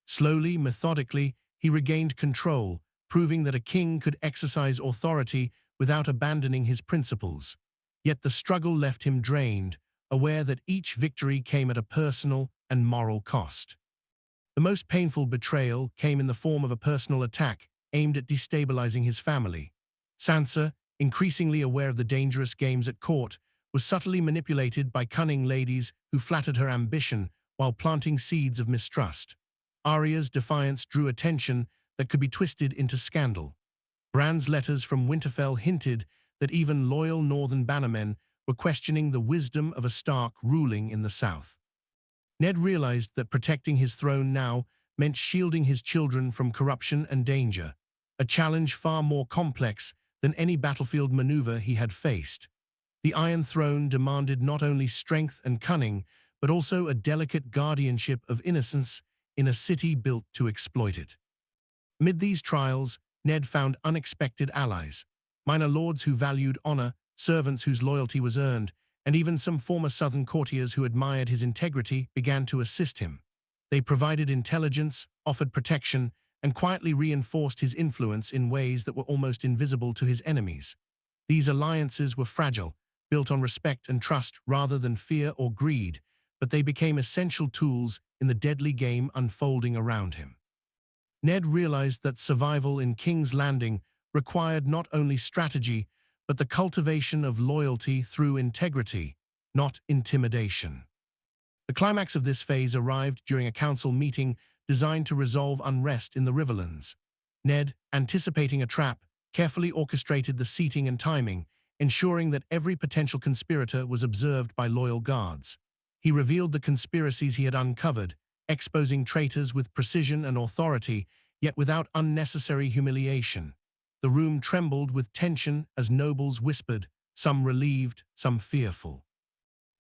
A: Slowly, methodically, he regained control, proving that a king could exercise authority without abandoning his principles. Yet the struggle left him drained, aware that each victory came at a personal and moral cost. The most painful betrayal came in the form of a personal attack aimed at destabilizing his family. Sansa, increasingly aware of the dangerous games at court, was subtly manipulated by cunning ladies who flattered her ambition while planting seeds of mistrust. Arya's defiance drew attention that could be twisted into scandal. Bran's letters from Winterfell hinted that even loyal northern bannermen were questioning the wisdom of a Stark ruling in the south. Ned realized that protecting his throne now meant shielding his children from corruption and danger, a challenge far more complex than any battlefield maneuver he had faced. The Iron Throne demanded not only strength and cunning, but also a delicate guardianship of innocence in a city built to exploit it. Amid these trials, Ned found unexpected allies, minor lords who valued honor, servants whose loyalty was earned, and even some former southern courtiers who admired his integrity began to assist him. They provided intelligence, offered protection, and quietly reinforced his influence in ways that were almost invisible to his enemies. These alliances were fragile, built on respect and trust rather than fear or greed, but they became essential tools in the deadly game unfolding around him. Ned realized that survival in King's Landing required not only strategy, but the cultivation of loyalty through integrity, not intimidation. The climax of this phase arrived during a council meeting designed to resolve unrest in the Riverlands. Ned, anticipating a trap, carefully orchestrated the seating and timing, ensuring that every potential conspirator was observed by loyal guards. He revealed the conspiracies he had uncovered, exposing traitors with precision and authority, yet without unnecessary humiliation. The room trembled with tension as nobles whispered, some relieved, some fearful.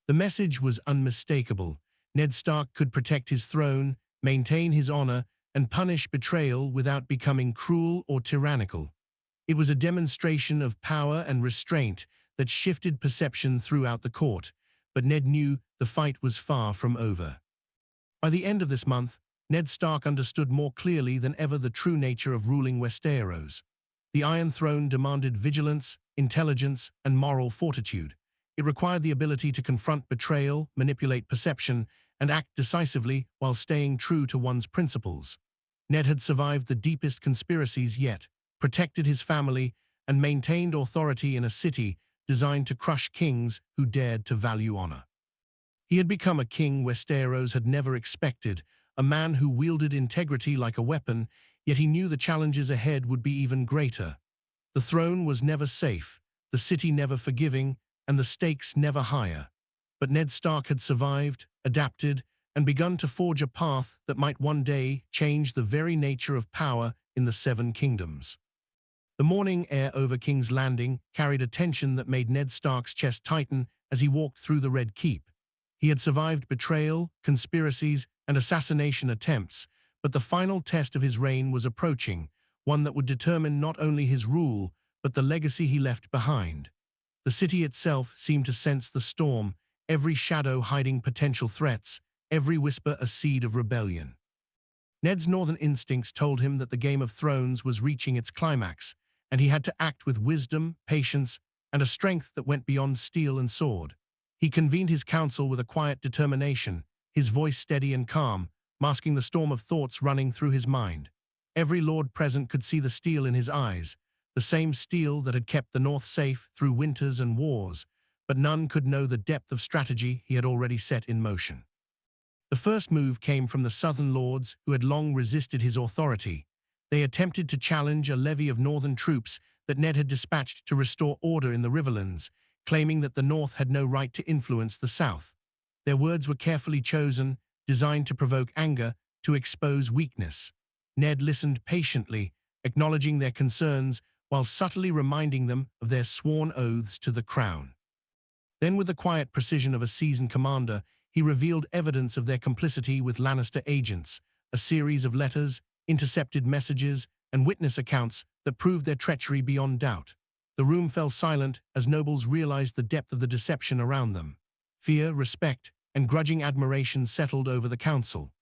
A: The message was unmistakable. Ned Stark could protect his throne, maintain his honor, and punish betrayal without becoming cruel or tyrannical. It was a demonstration of power and restraint that shifted perception throughout the court, but Ned knew the fight was far from over. By the end of this month, Ned Stark understood more clearly than ever the true nature of ruling Westeros. The Iron Throne demanded vigilance, intelligence, and moral fortitude. It required the ability to confront betrayal, manipulate perception, and act decisively while staying true to one's principles. Ned had survived the deepest conspiracies yet, protected his family, and maintained authority in a city designed to crush kings who dared to value honor. He had become a king Westeros had never expected, a man who wielded integrity like a weapon, yet he knew the challenges ahead would be even greater. The throne was never safe, the city never forgiving, and the stakes never higher. But Ned Stark had survived, adapted, and begun to forge a path that might one day change the very nature of power in the Seven Kingdoms. The morning air over King's Landing carried a tension that made Ned Stark's chest tighten as he walked through the Red Keep. He had survived betrayal, conspiracies, and assassination attempts, but the final test of his reign was approaching, one that would determine not only his rule, but the legacy he left behind. The city itself seemed to sense the storm, every shadow hiding potential threats, every whisper a seed of rebellion. Ned's northern instincts told him that the Game of Thrones was reaching its climax, and he had to act with wisdom, patience, and a strength that went beyond steel and sword. He convened his council with a quiet determination, his voice steady and calm, masking the storm of thoughts running through his mind. Every lord present could see the steel in his eyes, the same steel that had kept the North safe through winters and wars, but none could know the depth of strategy he had already set in motion. The first move came from the southern lords who had long resisted his authority. They attempted to challenge a levy of northern troops that Ned had dispatched to restore order in the Riverlands, claiming that the North had no right to influence the South. Their words were carefully chosen, designed to provoke anger, to expose weakness. Ned listened patiently, acknowledging their concerns while subtly reminding them of their sworn oaths to the crown. Then, with the quiet precision of a seasoned commander, he revealed evidence of their complicity with Lannister agents, a series of letters, intercepted messages, and witness accounts that proved their treachery beyond doubt. The room fell silent as nobles realized the depth of the deception around them. Fear, respect, and grudging admiration settled over the council.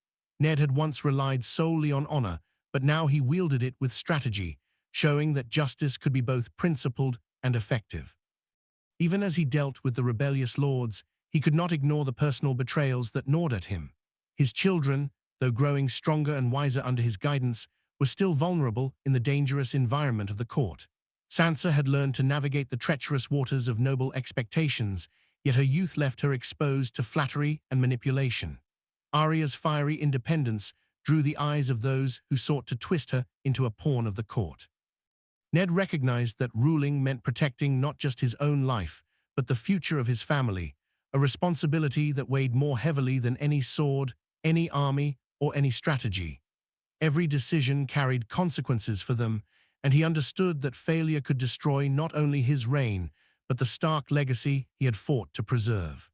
A: Ned had once relied solely on honor, but now he wielded it with strategy, showing that justice could be both principled and effective. Even as he dealt with the rebellious lords, he could not ignore the personal betrayals that gnawed at him. His children, though growing stronger and wiser under his guidance, were still vulnerable in the dangerous environment of the court. Sansa had learned to navigate the treacherous waters of noble expectations, yet her youth left her exposed to flattery and manipulation. Arya's fiery independence drew the eyes of those who sought to twist her into a pawn of the court. Ned recognized that ruling meant protecting not just his own life, but the future of his family, a responsibility that weighed more heavily than any sword, any army, or any strategy. Every decision carried consequences for them, and he understood that failure could destroy not only his reign, but the Stark legacy he had fought to preserve.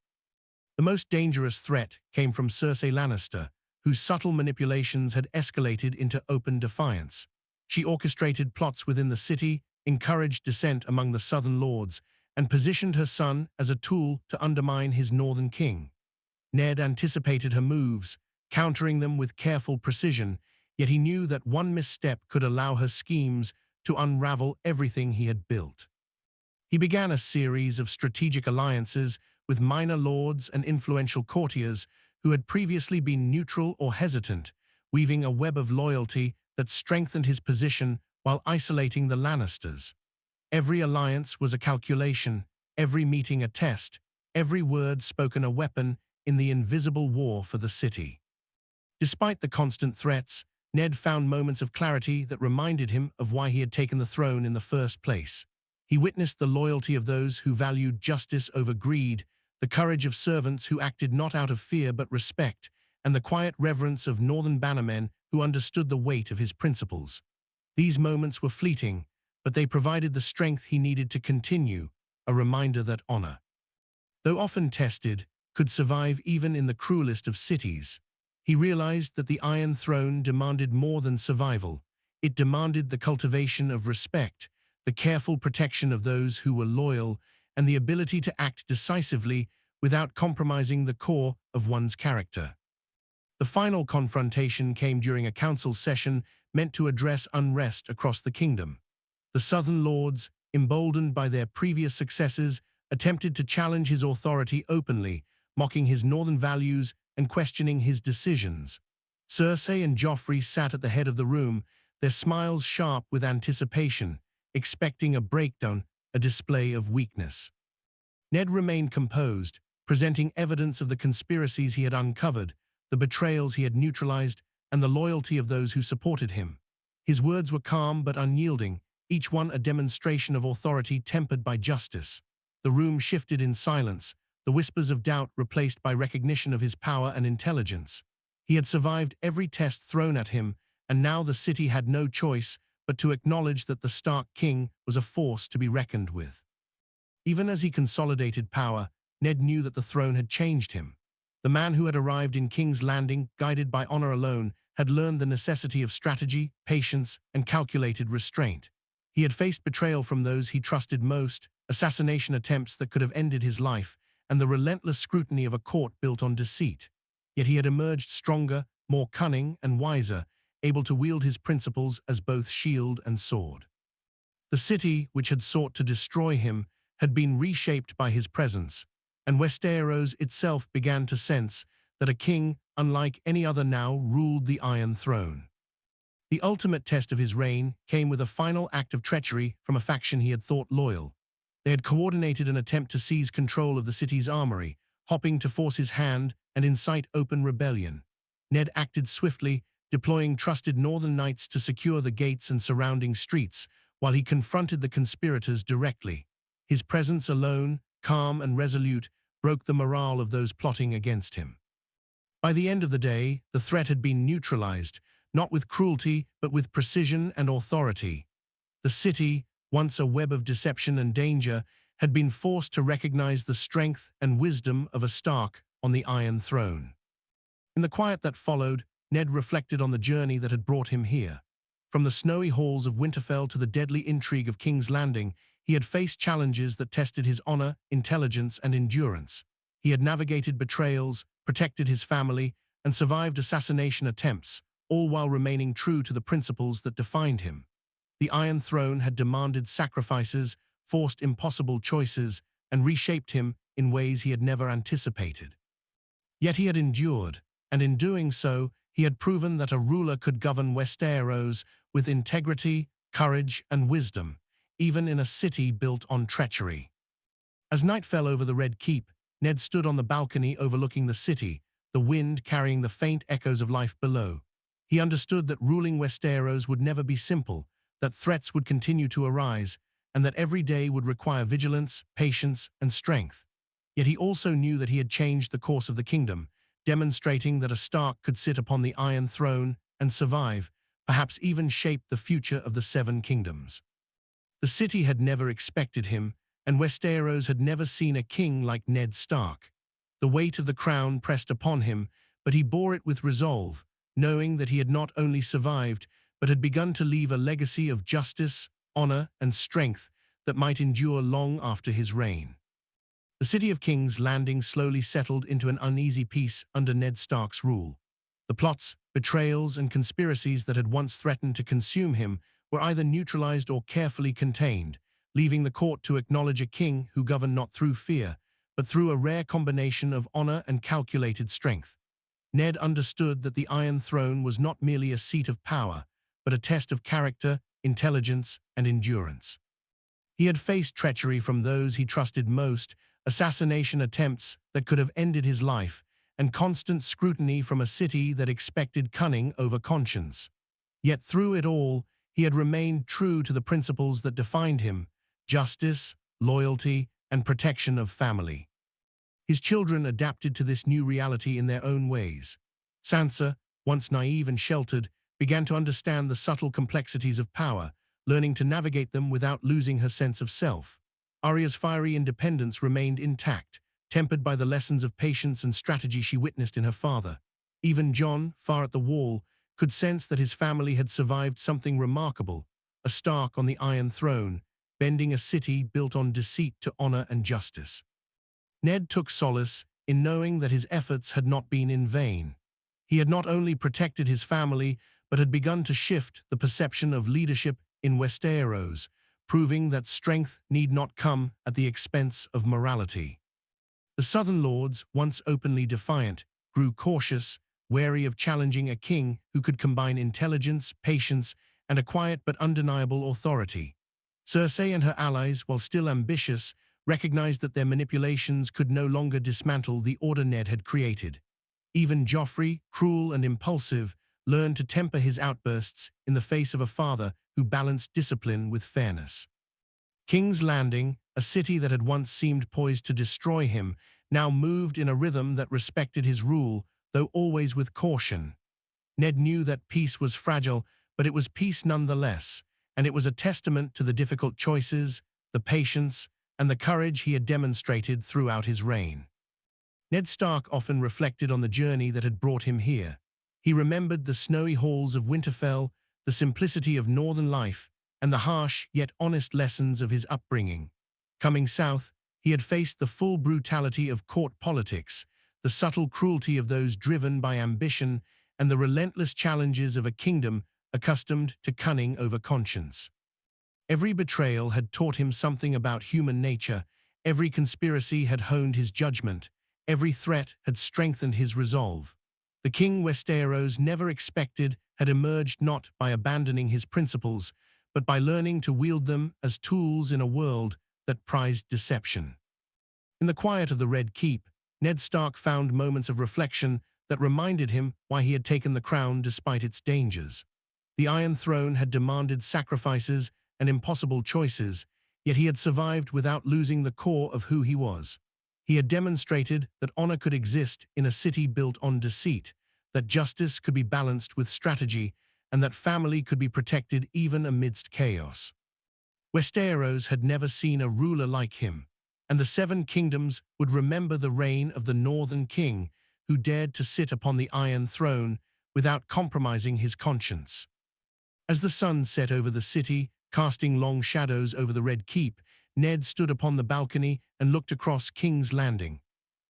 A: The most dangerous threat came from Cersei Lannister, whose subtle manipulations had escalated into open defiance. She orchestrated plots within the city, encouraged dissent among the southern lords, and positioned her son as a tool to undermine his northern king. Ned anticipated her moves, countering them with careful precision, yet he knew that one misstep could allow her schemes to unravel everything he had built. He began a series of strategic alliances with minor lords and influential courtiers who had previously been neutral or hesitant, weaving a web of loyalty that strengthened his position while isolating the Lannisters. Every alliance was a calculation, every meeting a test, every word spoken a weapon in the invisible war for the city. Despite the constant threats, Ned found moments of clarity that reminded him of why he had taken the throne in the first place. He witnessed the loyalty of those who valued justice over greed, the courage of servants who acted not out of fear but respect, and the quiet reverence of northern bannermen who understood the weight of his principles. These moments were fleeting, but they provided the strength he needed to continue, a reminder that honor, though often tested, could survive even in the cruelest of cities. He realized that the Iron Throne demanded more than survival. It demanded the cultivation of respect, the careful protection of those who were loyal, and the ability to act decisively without compromising the core of one's character. The final confrontation came during a council session meant to address unrest across the kingdom. The Southern Lords, emboldened by their previous successes, attempted to challenge his authority openly, mocking his northern values and questioning his decisions. Cersei and Joffrey sat at the head of the room, their smiles sharp with anticipation, expecting a breakdown, a display of weakness. Ned remained composed, presenting evidence of the conspiracies he had uncovered, the betrayals he had neutralized, and the loyalty of those who supported him. His words were calm but unyielding, each one a demonstration of authority tempered by justice. The room shifted in silence, the whispers of doubt replaced by recognition of his power and intelligence. He had survived every test thrown at him, and now the city had no choice but to acknowledge that the Stark King was a force to be reckoned with. Even as he consolidated power, Ned knew that the throne had changed him. The man who had arrived in King's Landing, guided by honor alone, had learned the necessity of strategy, patience, and calculated restraint. He had faced betrayal from those he trusted most, assassination attempts that could have ended his life, and the relentless scrutiny of a court built on deceit. Yet he had emerged stronger, more cunning, and wiser, able to wield his principles as both shield and sword. The city, which had sought to destroy him, had been reshaped by his presence, and Westeros itself began to sense that a king, unlike any other now, ruled the Iron Throne. The ultimate test of his reign came with a final act of treachery from a faction he had thought loyal. They had coordinated an attempt to seize control of the city's armory, hoping to force his hand and incite open rebellion. Ned acted swiftly, deploying trusted northern knights to secure the gates and surrounding streets, while he confronted the conspirators directly. His presence alone, calm and resolute, broke the morale of those plotting against him. By the end of the day, the threat had been neutralized, not with cruelty, but with precision and authority. The city, once a web of deception and danger, had been forced to recognize the strength and wisdom of a Stark on the Iron Throne. In the quiet that followed, Ned reflected on the journey that had brought him here. From the snowy halls of Winterfell to the deadly intrigue of King's Landing, he had faced challenges that tested his honor, intelligence, and endurance. He had navigated betrayals, protected his family, and survived assassination attempts, all while remaining true to the principles that defined him. The Iron Throne had demanded sacrifices, forced impossible choices, and reshaped him in ways he had never anticipated. Yet he had endured, and in doing so, he had proven that a ruler could govern Westeros with integrity, courage, and wisdom, even in a city built on treachery. As night fell over the Red Keep, Ned stood on the balcony overlooking the city, the wind carrying the faint echoes of life below. He understood that ruling Westeros would never be simple, that threats would continue to arise, and that every day would require vigilance, patience, and strength. Yet he also knew that he had changed the course of the kingdom, demonstrating that a Stark could sit upon the Iron Throne and survive, perhaps even shape the future of the Seven Kingdoms. The city had never expected him, and Westeros had never seen a king like Ned Stark. The weight of the crown pressed upon him, but he bore it with resolve, knowing that he had not only survived, but had begun to leave a legacy of justice, honor, and strength that might endure long after his reign. The city of King's Landing slowly settled into an uneasy peace under Ned Stark's rule. The plots, betrayals, and conspiracies that had once threatened to consume him were either neutralized or carefully contained, leaving the court to acknowledge a king who governed not through fear, but through a rare combination of honor and calculated strength. Ned understood that the Iron Throne was not merely a seat of power, but a test of character, intelligence, and endurance. He had faced treachery from those he trusted most, assassination attempts that could have ended his life, and constant scrutiny from a city that expected cunning over conscience. Yet through it all, he had remained true to the principles that defined him: justice, loyalty, and protection of family. His children adapted to this new reality in their own ways. Sansa, once naive and sheltered, began to understand the subtle complexities of power, learning to navigate them without losing her sense of self. Arya's fiery independence remained intact, tempered by the lessons of patience and strategy she witnessed in her father. Even Jon, far at the wall, could sense that his family had survived something remarkable, a Stark on the Iron Throne, bending a city built on deceit to honor and justice. Ned took solace in knowing that his efforts had not been in vain. He had not only protected his family, but had begun to shift the perception of leadership in Westeros, proving that strength need not come at the expense of morality. The Southern Lords, once openly defiant, grew cautious, wary of challenging a king who could combine intelligence, patience, and a quiet but undeniable authority. Cersei and her allies, while still ambitious, recognized that their manipulations could no longer dismantle the order Ned had created. Even Joffrey, cruel and impulsive, learned to temper his outbursts in the face of a father who balanced discipline with fairness. King's Landing, a city that had once seemed poised to destroy him, now moved in a rhythm that respected his rule, though always with caution. Ned knew that peace was fragile, but it was peace nonetheless, and it was a testament to the difficult choices, the patience, and the courage he had demonstrated throughout his reign. Ned Stark often reflected on the journey that had brought him here. He remembered the snowy halls of Winterfell, the simplicity of northern life, and the harsh yet honest lessons of his upbringing. Coming south, he had faced the full brutality of court politics, the subtle cruelty of those driven by ambition, and the relentless challenges of a kingdom accustomed to cunning over conscience. Every betrayal had taught him something about human nature, every conspiracy had honed his judgment, every threat had strengthened his resolve. The King Westeros never expected had emerged not by abandoning his principles, but by learning to wield them as tools in a world that prized deception. In the quiet of the Red Keep, Ned Stark found moments of reflection that reminded him why he had taken the crown despite its dangers. The Iron Throne had demanded sacrifices and impossible choices, yet he had survived without losing the core of who he was. He had demonstrated that honor could exist in a city built on deceit, that justice could be balanced with strategy, and that family could be protected even amidst chaos. Westeros had never seen a ruler like him, and the Seven Kingdoms would remember the reign of the Northern King who dared to sit upon the Iron Throne without compromising his conscience. As the sun set over the city, casting long shadows over the Red Keep, Ned stood upon the balcony and looked across King's Landing.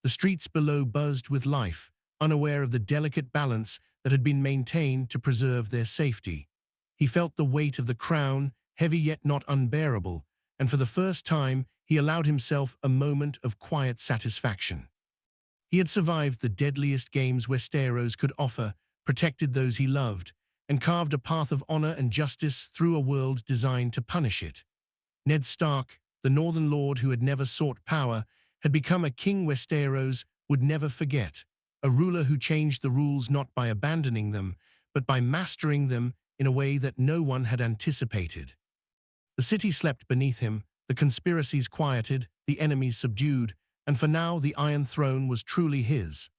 A: The streets below buzzed with life, unaware of the delicate balance that had been maintained to preserve their safety. He felt the weight of the crown, heavy yet not unbearable, and for the first time he allowed himself a moment of quiet satisfaction. He had survived the deadliest games Westeros could offer, protected those he loved, and carved a path of honor and justice through a world designed to punish it. Ned Stark, the Northern Lord who had never sought power, had become a king Westeros would never forget, a ruler who changed the rules not by abandoning them, but by mastering them in a way that no one had anticipated. The city slept beneath him, the conspiracies quieted, the enemies subdued, and for now the Iron Throne was truly his.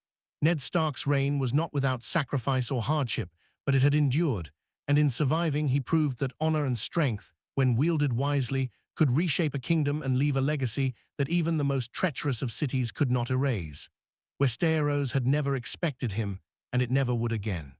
A: Ned Stark's reign was not without sacrifice or hardship, but it had endured, and in surviving he proved that honor and strength, when wielded wisely, could reshape a kingdom and leave a legacy that even the most treacherous of cities could not erase. Westeros had never expected him, and it never would again.